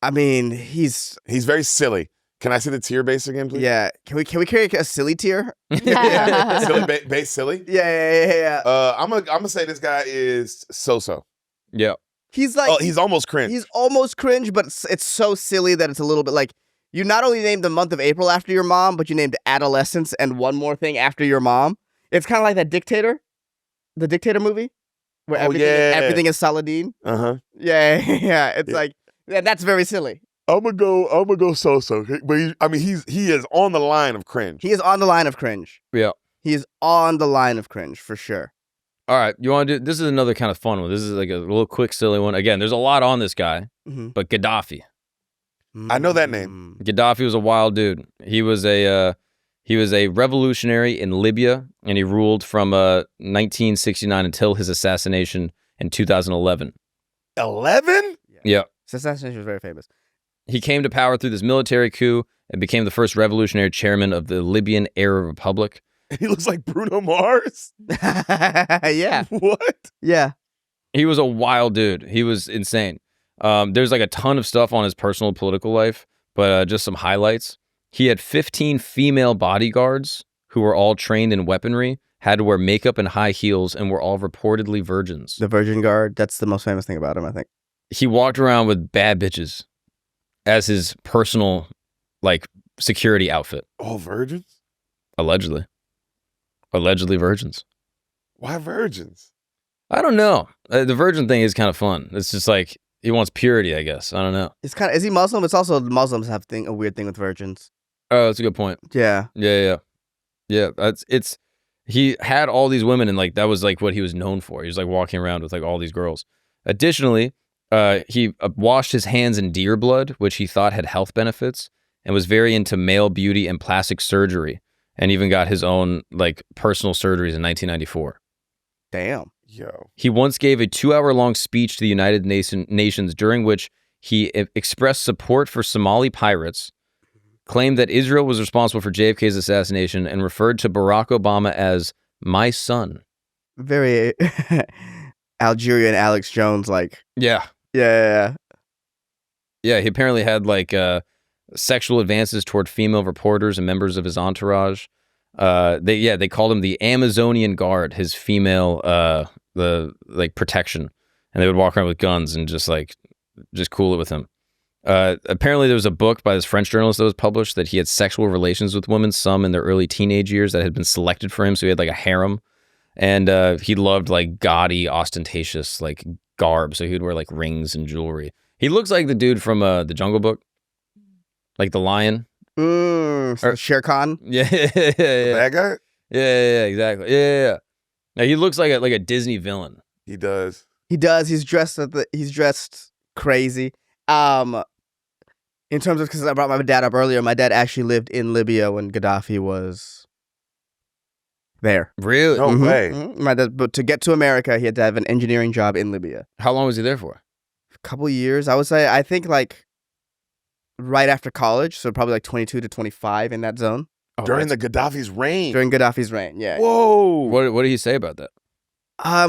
I mean, he's very silly. Can I see the tier base again, please? Yeah. Can we create a silly tier? Silly base silly? Yeah. I'm gonna say this guy is so-so. Yeah. He's like he's almost cringe. He's almost cringe, but it's so silly that it's a little bit like you not only named the month of April after your mom, but you named adolescence and one more thing after your mom. It's kind of like that Dictator, the Dictator movie, where everything is Saladin. Yeah. It's like that's very silly. I'm gonna go so-so, but he is on the line of cringe. He is on the line of cringe. Yeah, he is on the line of cringe for sure. All right, you want to do this? Is another kind of fun one. This is like a little quick, silly one. Again, there's a lot on this guy, but Gaddafi. I know that name. Gaddafi was a wild dude. He was a revolutionary in Libya, and he ruled from 1969 until his assassination in 2011. 11? Yeah. His assassination was very famous. He came to power through this military coup and became the first revolutionary chairman of the Libyan Arab Republic. He looks like Bruno Mars. Yeah. What? Yeah. He was a wild dude. He was insane. There's like a ton of stuff on his personal political life, but just some highlights. He had 15 female bodyguards who were all trained in weaponry, had to wear makeup and high heels, and were all reportedly virgins. The Virgin Guard, that's the most famous thing about him, I think. He walked around with bad bitches as his personal, like, security outfit. All virgins? Allegedly virgins. Why virgins? I don't know. The virgin thing is kind of fun. It's just like, he wants purity, I guess. I don't know. It's kind of, is he Muslim? It's also, Muslims have a weird thing with virgins. Oh, that's a good point. Yeah. Yeah. He had all these women, and like that was like what he was known for. He was like walking around with like all these girls. Additionally, he washed his hands in deer blood, which he thought had health benefits, and was very into male beauty and plastic surgery, and even got his own like personal surgeries in 1994. Damn. Yo. He once gave a 2-hour-long speech to the United Nations during which he expressed support for Somali pirates, claimed that Israel was responsible for JFK's assassination, and referred to Barack Obama as my son. Very Algerian Alex Jones, like. Yeah. Yeah. Yeah, he apparently had like sexual advances toward female reporters and members of his entourage. They called him the Amazonian Guard, his female protection, and they would walk around with guns and just cool it with him. Apparently there was a book by this French journalist that was published that he had sexual relations with women, some in their early teenage years, that had been selected for him, so he had like a harem. And he loved like gaudy, ostentatious like garb, so he would wear like rings and jewelry. He looks like the dude from the Jungle Book, like the lion. Shere Khan. Yeah. That guy? Yeah, exactly. Yeah. Now he looks like a Disney villain. He does. He's dressed crazy. In terms of, because I brought my dad up earlier, my dad actually lived in Libya when Gaddafi was there. Really? No way. My dad, but to get to America, he had to have an engineering job in Libya. How long was he there for? A couple years, I would say. I think like right after college, so probably like 22 to 25 in that zone. During the Gaddafi's reign. During Gaddafi's reign, yeah. Whoa. What did he say about that?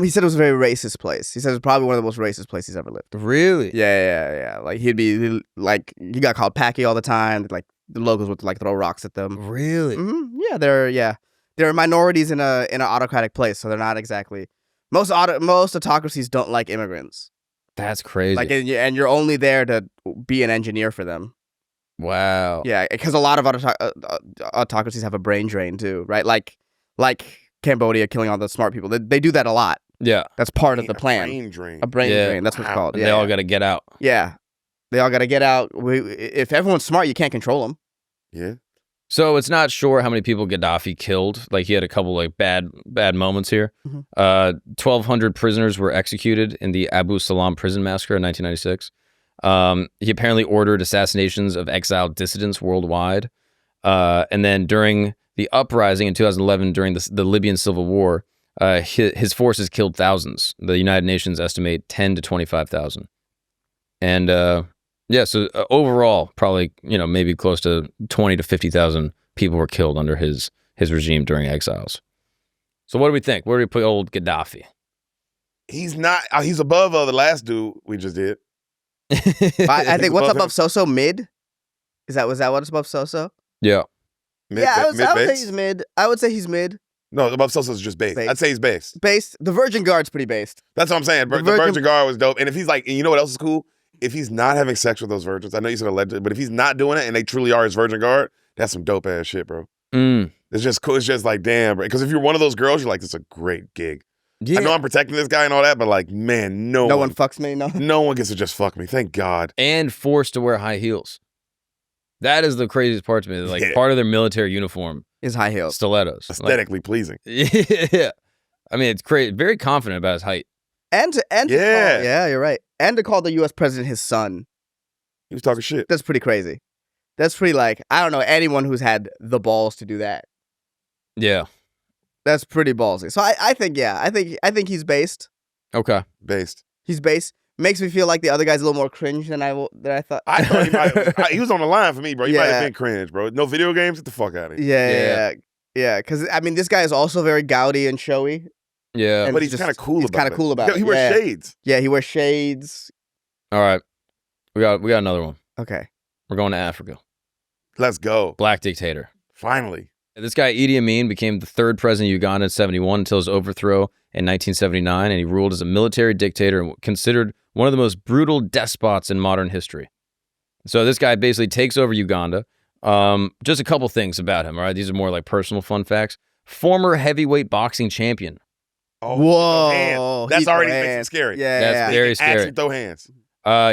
He said it was a very racist place. He said it was probably one of the most racist places he's ever lived. Really? Yeah. Like he got called Packy all the time. Like the locals would like throw rocks at them. Really? Yeah, they're minorities in an autocratic place, so they're not exactly. Most autocracies don't like immigrants. That's crazy. Like, and you're only there to be an engineer for them. Wow. Yeah, because a lot of autocracies have a brain drain too, right? Like Cambodia killing all the smart people. They do that a lot. Yeah. That's part of the plan. A brain drain. That's what it's called. And they all got to get out. Yeah. They all got to get out. If everyone's smart, you can't control them. Yeah. So it's not sure how many people Gaddafi killed. Like he had a couple like bad moments here. 1,200 prisoners were executed in the Abu Salam prison massacre in 1996. He apparently ordered assassinations of exiled dissidents worldwide. And then during the uprising in 2011 during the Libyan civil war, his forces killed thousands. The United Nations estimate 10 to 25,000. And so overall, probably maybe close to 20 to 50,000 people were killed under his regime during exiles. So what do we think? Where do we put old Gaddafi? He's not. He's above the last dude we just did. I think what's above Soso mid? Was that what's above Soso? Yeah. I would say he's mid. I would say he's mid. No, above Sosa's just base. I'd say he's base. Based. The Virgin Guard's pretty based. That's what I'm saying. The Virgin Guard was dope. And if he's like, and you know what else is cool? If he's not having sex with those virgins, I know you said alleged, but if he's not doing it and they truly are his Virgin Guard, that's some dope ass shit, bro. It's just cool. It's just like, damn, bro. Because if you're one of those girls, you're like, this is a great gig. Yeah. I know I'm protecting this guy and all that, but like, man, no one fucks me. No one gets to just fuck me. Thank God. And forced to wear high heels. That is the craziest part to me. Like part of their military uniform is high heels, stilettos, aesthetically pleasing. Yeah, I mean it's crazy. Very confident about his height. You're right. And to call the U.S. president his son, he was talking shit. That's pretty crazy. That's pretty I don't know anyone who's had the balls to do that. Yeah, that's pretty ballsy. So I think he's based. Okay, based. He's based. Makes me feel like the other guy's a little more cringe than I thought. I thought he was on the line for me, bro. He might have been cringe, bro. No video games? Get the fuck out of here. Yeah. Because, I mean, this guy is also very gaudy and showy. Yeah. But he's kind of cool about it. He wears shades. Yeah, he wears shades. All right. We got another one. Okay. We're going to Africa. Let's go. Black dictator. Finally. This guy, Idi Amin, became the third president of Uganda in 1971 until his overthrow in 1979, and he ruled as a military dictator and considered one of the most brutal despots in modern history. So this guy basically takes over Uganda. Just a couple things about him, all right? These are more like personal fun facts. Former heavyweight boxing champion. Oh, whoa. That's already makes it scary. Yeah. That's very scary. Actually throw hands.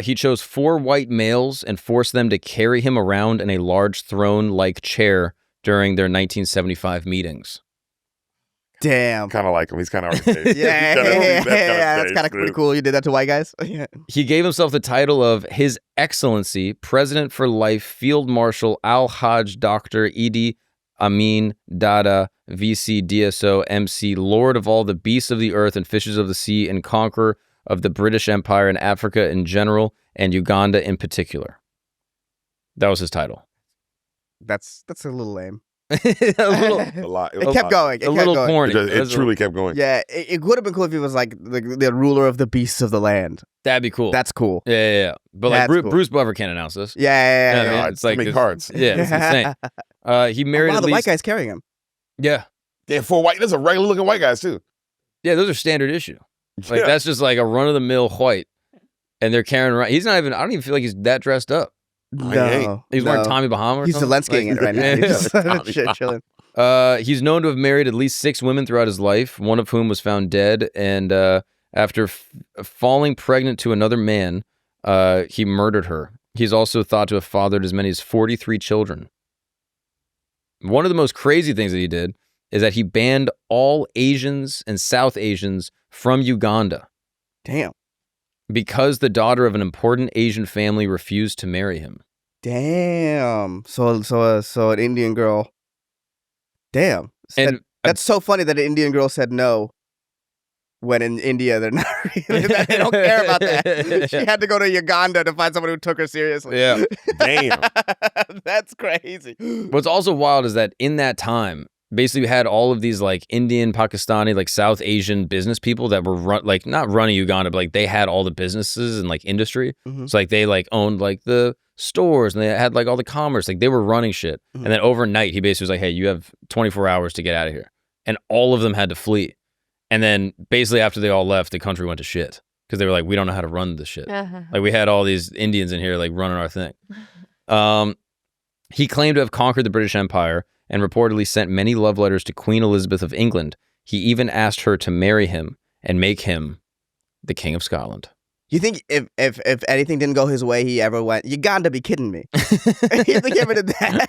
He chose 4 white males and forced them to carry him around in a large throne-like chair during their 1975 meetings. Damn. Kind of like him. He's kind of archaic. That's kind of pretty cool. You did that to white guys? Yeah. He gave himself the title of His Excellency, President for Life, Field Marshal Al-Hajj Dr. Idi Amin, Dada, VC, DSO, MC, Lord of all the beasts of the earth and fishes of the sea, and conqueror of the British Empire and Africa in general, and Uganda in particular. That was his title. That's a little lame. A little, A lot. It kept going. It a kept little going. corny. It truly kept going. Yeah, it would have been cool if he was like the ruler of the beasts of the land. That'd be cool. That's cool. Yeah. But like That's cool. Bruce Buffer can't announce this. Yeah. Yeah, God, it's like too many this- cards. Yeah, it's insane. He married Wow, at the least. white guy's carrying him. Yeah, Yeah, 4 white. There's a regular looking white guys too. yeah. Those are standard issue. Like Yeah. that's just like a run of the mill white, and they're carrying around. He's not even. I don't even feel like he's that dressed up. No, He's wearing Tommy Bahama. Or He's something? Zelenskying it right now. Yeah. He's just Tommy shit chilling. He's known to have married at least 6 women throughout his life, one of whom was found dead. And after falling pregnant to another man, he murdered her. He's also thought to have fathered as many as 43 children. One of the most crazy things that he did is that he banned all Asians and South Asians from Uganda Damn. because the daughter of an important Asian family refused to marry him. Damn. So an Indian girl. Damn. And That's so funny that an Indian girl said no. When in India, they're not really, they don't care about that. She had to go to Uganda to find someone who took her seriously. yeah. Damn. That's crazy. What's also wild is that in that time, basically we had all of these like Indian, Pakistani, like South Asian business people that were not running Uganda, but like they had all the businesses and like industry. Mhm. So like they like owned like the stores and they had like all the commerce, like they were running shit. Mhm. And then overnight he basically was like, hey, you have 24 hours to get out of here. And all of them had to flee. And then basically after they all left, the country went to shit because they were like, we don't know how to run this shit. Like we had all these Indians in here like running our thing. He claimed to have conquered the British Empire and reportedly sent many love letters to Queen Elizabeth of England. He even asked her to marry him and make him the King of Scotland. You think if anything didn't go his way, he ever went, you got to be kidding me. You think he ever did that?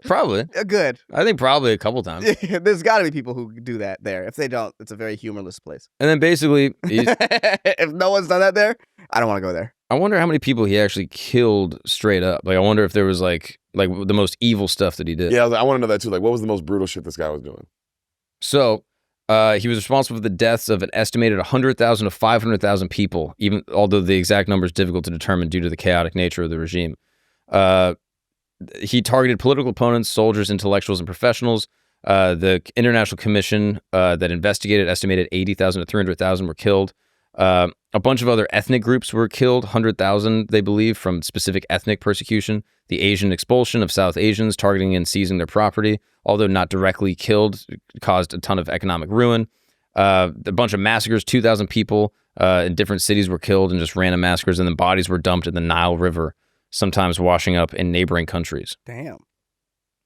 Probably. Good. I think probably a couple times. There's got to be people who do that there. If they don't, it's a very humorless place. And then basically, If no one's done that there, I don't want to go there. I wonder how many people he actually killed straight up. Like, I wonder if there was like the most evil stuff that he did. Yeah, I want to know that too. Like, what was the most brutal shit this guy was doing? So, he was responsible for the deaths of an estimated 100,000 to 500,000 people, even although the exact number is difficult to determine due to the chaotic nature of the regime. He targeted political opponents, soldiers, intellectuals, and professionals. The International Commission that investigated estimated 80,000 to 300,000 were killed. A bunch of other ethnic groups were killed, 100,000, they believe, from specific ethnic persecution. The Asian expulsion of South Asians, targeting and seizing their property, although not directly killed, caused a ton of economic ruin. A bunch of massacres, 2,000 people in different cities were killed in just random massacres, and then bodies were dumped in the Nile River, sometimes washing up in neighboring countries. Damn.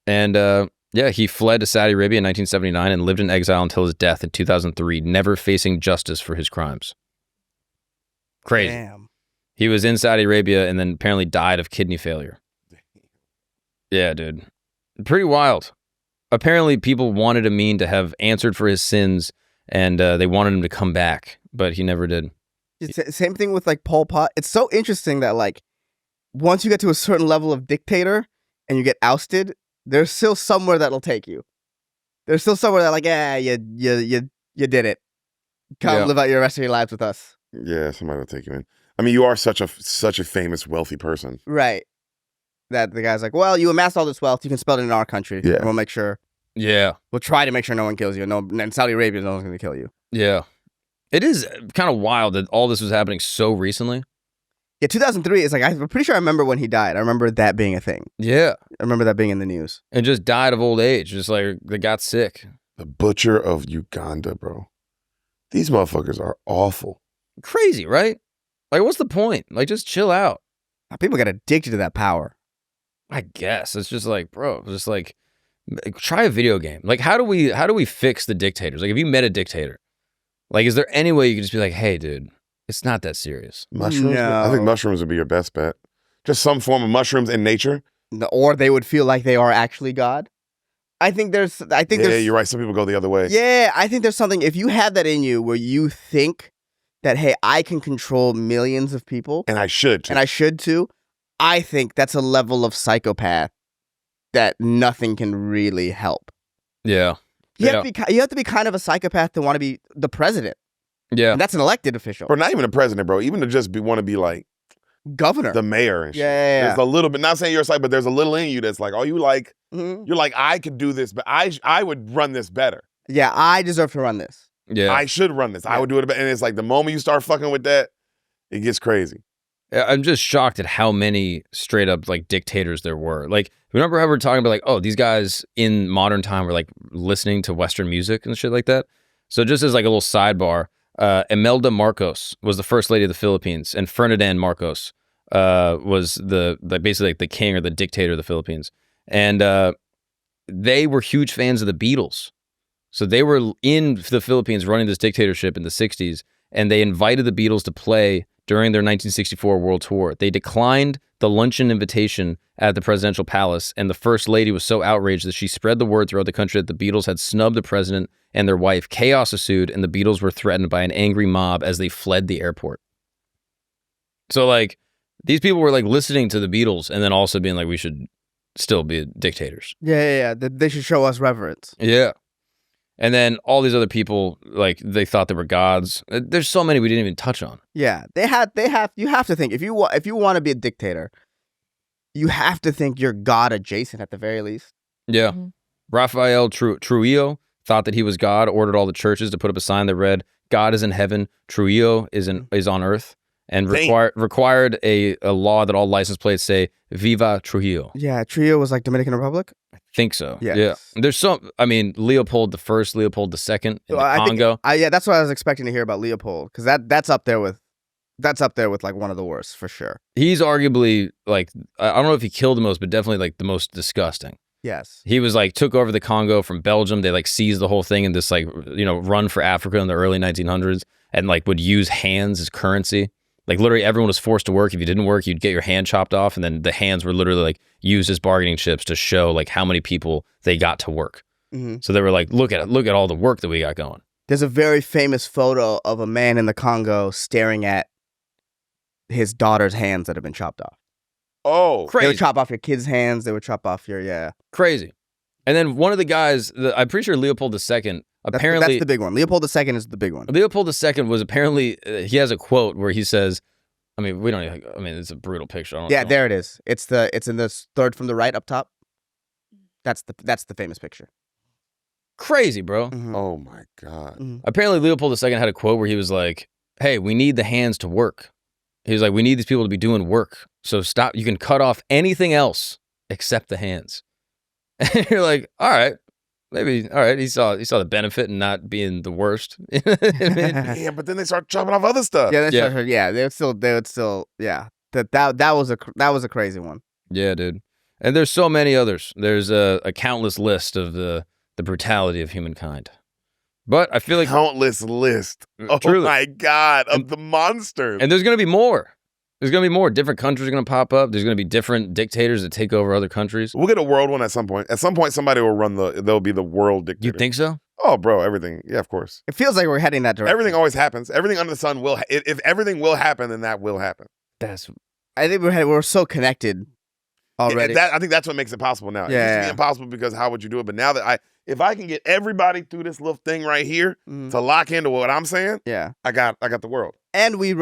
And yeah, he fled to Saudi Arabia in 1979 and lived in exile until his death in 2003, never facing justice for his crimes. Crazy. Damn. He was in Saudi Arabia and then apparently died of kidney failure. Yeah, dude. Pretty wild. Apparently, people wanted Amin to have answered for his sins and they wanted him to come back, but he never did. Same thing with like Pol Pot. It's so interesting that like once you get to a certain level of dictator and you get ousted, there's still somewhere that'll take you. There's still somewhere that like, yeah, you did it. Come live out your rest of your lives with us. Yeah, somebody will take you in. I mean, you are such a famous, wealthy person. Right. That the guy's like, well, you amassed all this wealth. You can spell it in our country. Yeah. And we'll make sure. Yeah. We'll try to make sure no one kills you. No, in Saudi Arabia, no one's going to kill you. Yeah. It is kind of wild that all this was happening so recently. Yeah, 2003 is like, I'm pretty sure I remember when he died. I remember that being a thing. Yeah. I remember that being in the news. And just died of old age. Just like they got sick. The butcher of Uganda, bro. These motherfuckers are awful. Crazy, right? Like, what's the point? Like, just chill out. People get addicted to that power. I guess it's just like, bro, just like try a video game. Like, how do we fix the dictators? Like, if you met a dictator, like, is there any way you could just be like, hey, dude, it's not that serious? Mushrooms? No. I think mushrooms would be your best bet. Just some form of mushrooms in nature. Or they would feel like they are actually God. I think there's Yeah, you're right. Some people go the other way. Yeah, I think there's something, if you have that in you where you think that, hey, I can control millions of people. And I should, too. And I should too. I think that's a level of psychopath that nothing can really help. Yeah. You have to be kind of a psychopath to want to be the president. Yeah. And that's an elected official. Or not even a president, bro. Even to just want to be like governor, the mayor and shit. Yeah. There's a little bit, not saying you're a psycho, but there's a little in you that's like, oh, you like, you're like, I could do this, but I would run this better. Yeah, I deserve to run this. Yeah. I should run this. I would do it better. And it's like the moment you start fucking with that, it gets crazy. I'm just shocked at how many straight up like dictators there were. Like, remember how we were talking about like, oh, these guys in modern time were like listening to Western music and shit like that. So just as like a little sidebar, Imelda Marcos was the first lady of the Philippines, and Ferdinand Marcos was basically like the king or the dictator of the Philippines. And they were huge fans of the Beatles. So they were in the Philippines running this dictatorship in the 60s, and they invited the Beatles to play during their 1964 world tour. They declined the luncheon invitation at the presidential palace, and the first lady was so outraged that she spread the word throughout the country that the Beatles had snubbed the president and their wife. Chaos ensued, and the Beatles were threatened by an angry mob as they fled the airport. So, like, these people were, like, listening to the Beatles and then also being like, we should still be dictators. Yeah. They should show us reverence. Yeah. And then all these other people, like, they thought they were gods. There's so many we didn't even touch on. Yeah, you have to think, if you want to be a dictator, you have to think you're God adjacent at the very least. Yeah. Rafael Trujillo thought that he was God, ordered all the churches to put up a sign that read, God is in heaven, Trujillo is on earth, and required a law that all license plates say, Viva Trujillo. Yeah, Trujillo was like Dominican Republic? Think so. Yes. Yeah. There's some, I mean, Leopold I, Leopold II in the Congo. Yeah, that's what I was expecting to hear about Leopold, because that's up there with like one of the worst for sure. He's arguably like, I don't know if he killed the most, but definitely like the most disgusting. Yes. He was like, took over the Congo from Belgium. They like seized the whole thing in this like, run for Africa in the early 1900s, and like would use hands as currency. Like literally everyone was forced to work. If you didn't work, you'd get your hand chopped off, and then the hands were literally like used as bargaining chips to show like how many people they got to work. Mm-hmm. So they were like, look at all the work that we got going. There's a very famous photo of a man in the Congo staring at his daughter's hands that have been chopped off. Oh, crazy. They would chop off your kids' hands. They would chop off your, Crazy. And then one of the guys, I'm pretty sure Leopold II, apparently... That's the big one. Leopold II is the big one. Leopold II was apparently, he has a quote where he says, it's a brutal picture. There it is. It's in the third from the right up top. That's the famous picture. Crazy, bro. Mm-hmm. Oh my God. Mm-hmm. Apparently Leopold II had a quote where he was like, hey, we need the hands to work. He was like, we need these people to be doing work. So stop. You can cut off anything else except the hands. And you're like, all right, maybe. All right. He saw the benefit in not being the worst. Yeah, but then they start chopping off other stuff. They would still. That was a crazy one. Yeah, dude. And there's so many others. There's a countless list of the brutality of humankind. But I feel like countless list. Oh truly. My God, of the monsters. And there's gonna be more. There's gonna be more. Different countries are gonna pop up. There's gonna be different dictators that take over other countries. We'll get a world one at some point. At some point, somebody will there'll be the world dictator. You think so? Oh, bro, everything. Yeah, of course. It feels like we're heading that direction. Everything always happens. Everything under the sun will. If everything will happen, then that will happen. I think we're so connected already. I think that's what makes it possible now. It used to be impossible because how would you do it? But now that if I can get everybody through this little thing right here to lock into what I'm saying, I got the world. And we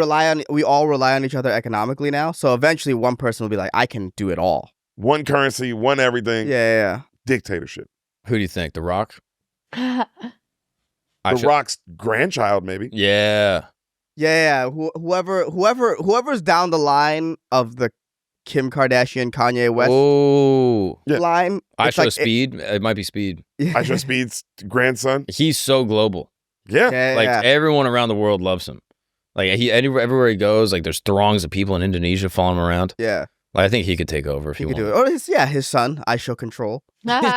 all rely on each other economically now. So eventually one person will be like, I can do it all. One currency, one everything. Yeah. Dictatorship. Who do you think? The Rock? The Rock's grandchild, maybe. Yeah. Yeah. Whoever's down the line of the Kim Kardashian, Kanye West line. IShowSpeed. It might be Speed. IShowSpeed's grandson. He's so global. Yeah. Everyone around the world loves him. Like everywhere he goes, like there's throngs of people in Indonesia following him around. Yeah. Like, I think he could take over if he wanted. Do it. Or his son, I Show Control. Yeah.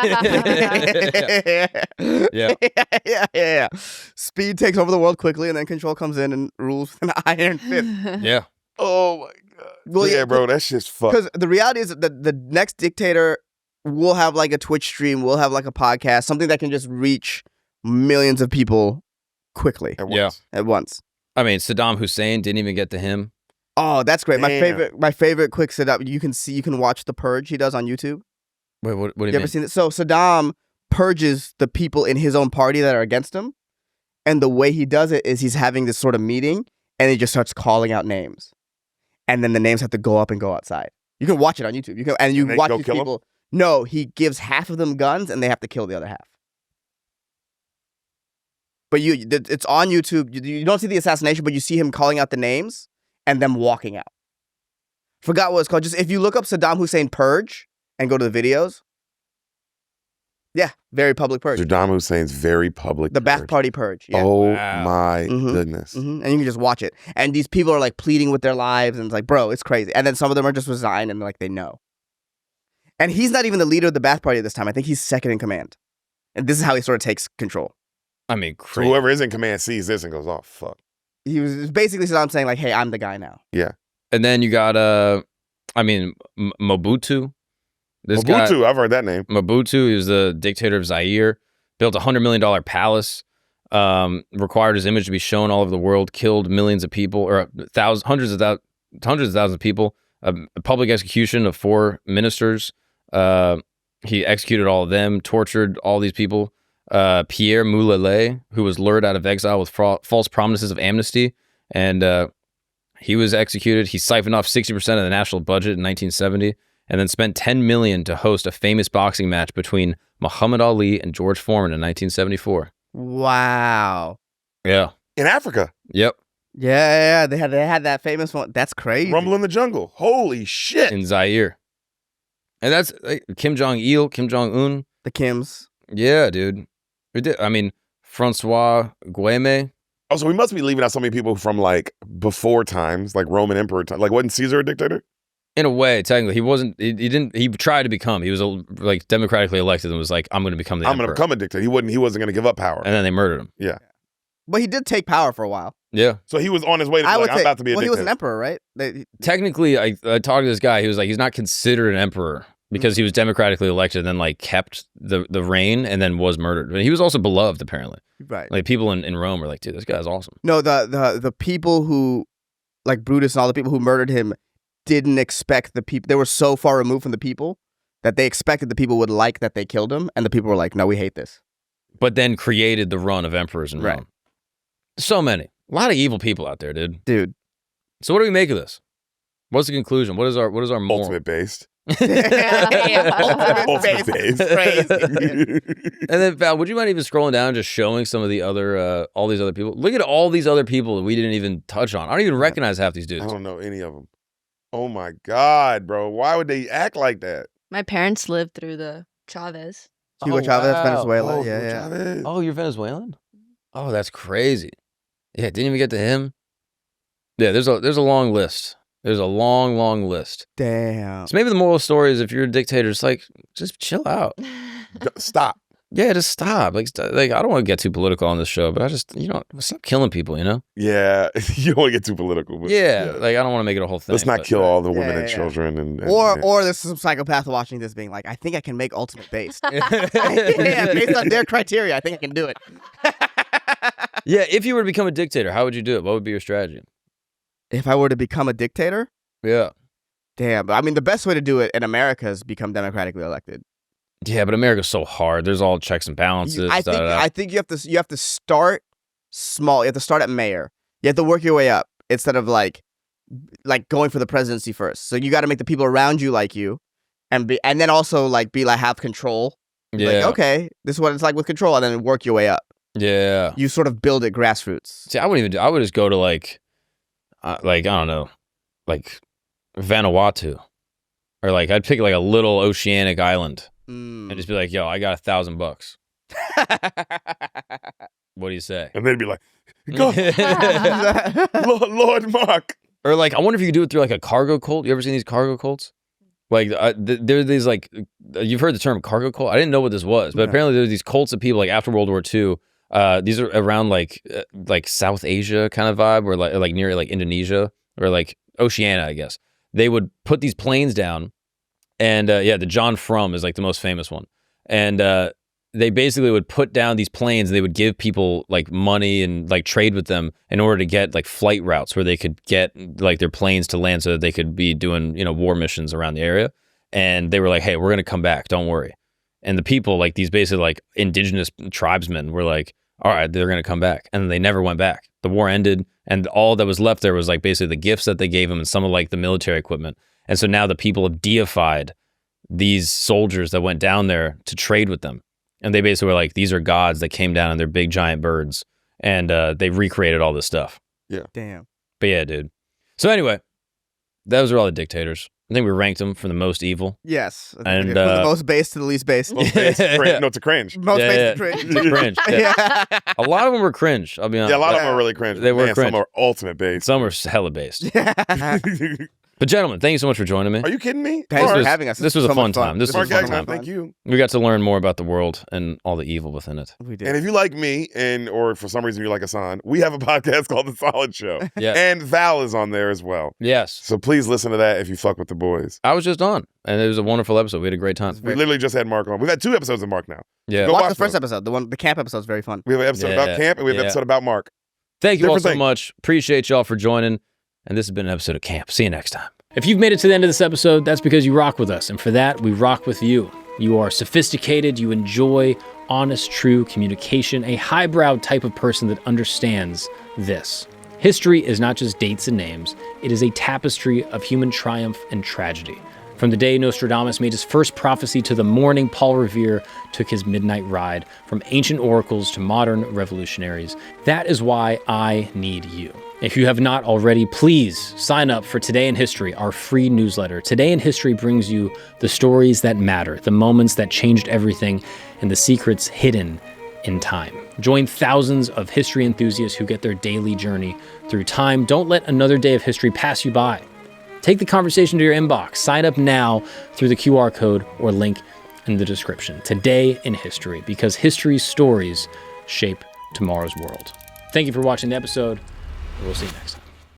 Speed takes over the world quickly, and then Control comes in and rules an iron fist. Yeah. Oh my God. Well, yeah, bro, that's just fucked. Because the reality is that the next dictator will have like a Twitch stream, will have like a podcast, something that can just reach millions of people quickly. At once. I mean, Saddam Hussein didn't even get to him. Oh, that's great. Damn. My favorite quick setup. You can watch the Purge he does on YouTube. Wait, what do you You mean? ever seen it? So Saddam purges the people in his own party that are against him. And the way he does it is he's having this sort of meeting and he just starts calling out names. And then the names have to go up and go outside. You can watch it on YouTube. You they watch go these kill 'em? people. No, he gives half of them guns and they have to kill the other half. But it's on YouTube. You don't see the assassination, but you see him calling out the names and them walking out. Forgot what it's called. Just if you look up Saddam Hussein Purge and go to the videos. Yeah, very public purge. Saddam Hussein's very public. The Ba'ath purge. Party purge. Yeah. Oh Wow. my Mhm. goodness. And you can just watch it. And these people are like pleading with their lives, and it's like, bro, it's crazy. And then some of them are just resigned, and like they know. And he's not even the leader of the Ba'ath Party at this time. I think he's second in command. And this is how he sort of takes control. I mean, So crazy. whoever is in command sees this and goes, "Oh fuck." He was basically Saddam saying like, hey, I'm the guy now. And then you got Mobutu. This guy, Mobutu, I've heard that name. Mobutu, he was the dictator of Zaire. Built a $100 million palace. Required his image to be shown all over the world. Killed millions of people, or hundreds of thousands of people. A public execution of 4 ministers. He executed all of them. Tortured all these people. Pierre Moulele, who was lured out of exile with false promises of amnesty, and he was executed. He siphoned off 60% of the national budget in 1970, and then spent $10 million to host a famous boxing match between Muhammad Ali and George Foreman in 1974. Wow. Yeah. In Africa. Yep. Yeah, they had that famous one. That's crazy. Rumble in the Jungle. Holy shit. In Zaire. And that's Kim Jong-il, Kim Jong-un. The Kims. Yeah, dude. I mean, Francois Guémé. Oh, so we must be leaving out so many people from like before times, like Roman Emperor time. Like, wasn't Caesar a dictator? In a way, technically, he wasn't. He didn't. He tried to become. He was like democratically elected and was like, "I'm going to become the I'm going emperor." to become a dictator. He wasn't going to give up power. And then they murdered him. Yeah. But he did take power for a while. Yeah. So he was on his way to be like, I'm about to be a he was dictator. an emperor, right? Technically, I talked to this guy. He was like, he's not considered an emperor because he was democratically elected and then like kept the reign and then was murdered. But he was also beloved, apparently. Right. Like people in Rome were like, dude, this guy's awesome. No, the people who, like Brutus and all the people who murdered him, didn't expect the people. They were so far removed from the people that they expected the people would like that they killed him, and the people were like, "No, we hate this." But then created the run of emperors in Right. Rome. So many, a lot of evil people out there, dude. Dude. So what do we make of this? What's the conclusion? What is our moral? Ultimate based. Yeah. Ultimate based. Crazy. And then Val, would you mind even scrolling down and just showing some of the other, all these other people? Look at all these other people that we didn't even touch on. I don't even recognize half these I dudes. don't know any of them. Oh my God, bro. Why would they act like that? My parents lived through the Chavez. Hugo Chavez, Venezuela. Oh, yeah. Chavez. Oh, you're Venezuelan? Oh, that's crazy. Yeah, didn't even get to him. Yeah, there's a long list. There's a long, long list. Damn. So maybe the moral story is if you're a dictator, it's like, just chill out. Stop. Yeah, just stop. Like I don't want to get too political on this show, but I just, stop killing people, Yeah, you don't want to get too political. But Yeah, like I don't want to make it a whole thing. let's not but- kill all the women Yeah, and yeah. children. And Or there's some psychopath watching this being like, I think I can make ultimate based. Yeah, based on their criteria, I think I can do it. Yeah, if you were to become a dictator, how would you do it? What would be your strategy? If I were to become a dictator, Yeah. damn. I mean, the best way to do it in America is become democratically elected. Yeah, but America's so hard. There's all checks and balances. I think you have to start small. You have to start at mayor. You have to work your way up instead of like going for the presidency first. So you got to make the people around you like you, and then also have control. Yeah. Like, okay, this is what it's like with control, and then work your way up. Yeah. You sort of build it grassroots. See, I would just go to I don't know, like Vanuatu, or I'd pick a little oceanic island and just be like, yo, I got $1,000. What do you say? And they'd be like, go, Lord Mark. Or I wonder if you could do it through a cargo cult. You ever seen these cargo cults? There are these you've heard the term cargo cult. I didn't know what this was, but apparently there are these cults of people after World War II. These are around South Asia kind of vibe, or near Indonesia or Oceania, I guess. They would put these planes down, and the John Frum is the most famous one, and they basically would put down these planes and they would give people money and trade with them in order to get flight routes where they could get their planes to land so that they could be doing war missions around the area. and they were like, hey, we're going to come back. Don't worry. And the people, like these basically like indigenous tribesmen were like, all right, they're going to come back. And they never went back. The war ended, and all that was left there was like basically the gifts that they gave them and some of like the military equipment. And so now the people have deified these soldiers that went down there to trade with them. And they basically were like, these are gods that came down on their big giant birds. And they recreated all this stuff. Yeah. Damn. But yeah, dude. So anyway, those are all the dictators. I think we ranked them from the most evil. Yes. And, From the most base to the least base. No, to cringe. Most Yeah, base yeah. to cringe. To cringe. Yeah. Yeah. A lot of them were cringe, I'll be honest. Yeah, a lot of them are really cringe. They were Man, cringe. Some are ultimate base. Some were hella based. Yeah. But gentlemen, thank you so much for joining me. Are you kidding me? Thanks This for was- having us. this was So a fun much time. This was Mark a fun Gagnon, time. thank you. We got to learn more about the world and all the evil within it. We did. And if you like me, or for some reason you like Hassan, we have a podcast called The Solid Show. Yeah. And Val is on there as well. Yes. So please listen to that if you fuck with the boys. I was just on, and it was a wonderful episode. We had a great time. We literally just had Mark on. We've had 2 episodes of Mark now. Yeah. Go Watch watch the first them. episode. The camp episode is very fun. We have an episode Yeah, about camp, and we have an yeah. episode about Mark. Thank you all Different so thing. much. Appreciate y'all for joining. And this has been an episode of Camp. See you next time. If you've made it to the end of this episode, that's because you rock with us. And for that, we rock with you. You are sophisticated. You enjoy honest, true communication, a highbrow type of person that understands this. History is not just dates and names. It is a tapestry of human triumph and tragedy. From the day Nostradamus made his first prophecy to the morning Paul Revere took his midnight ride, from ancient oracles to modern revolutionaries. That is why I need you. If you have not already, please sign up for Today in History, our free newsletter. Today in History brings you the stories that matter, the moments that changed everything, and the secrets hidden in time. Join thousands of history enthusiasts who get their daily journey through time. Don't let another day of history pass you by. Take the conversation to your inbox. Sign up now through the QR code or link in the description. Today in History, because history's stories shape tomorrow's world. Thank you for watching the episode. We'll see you next time.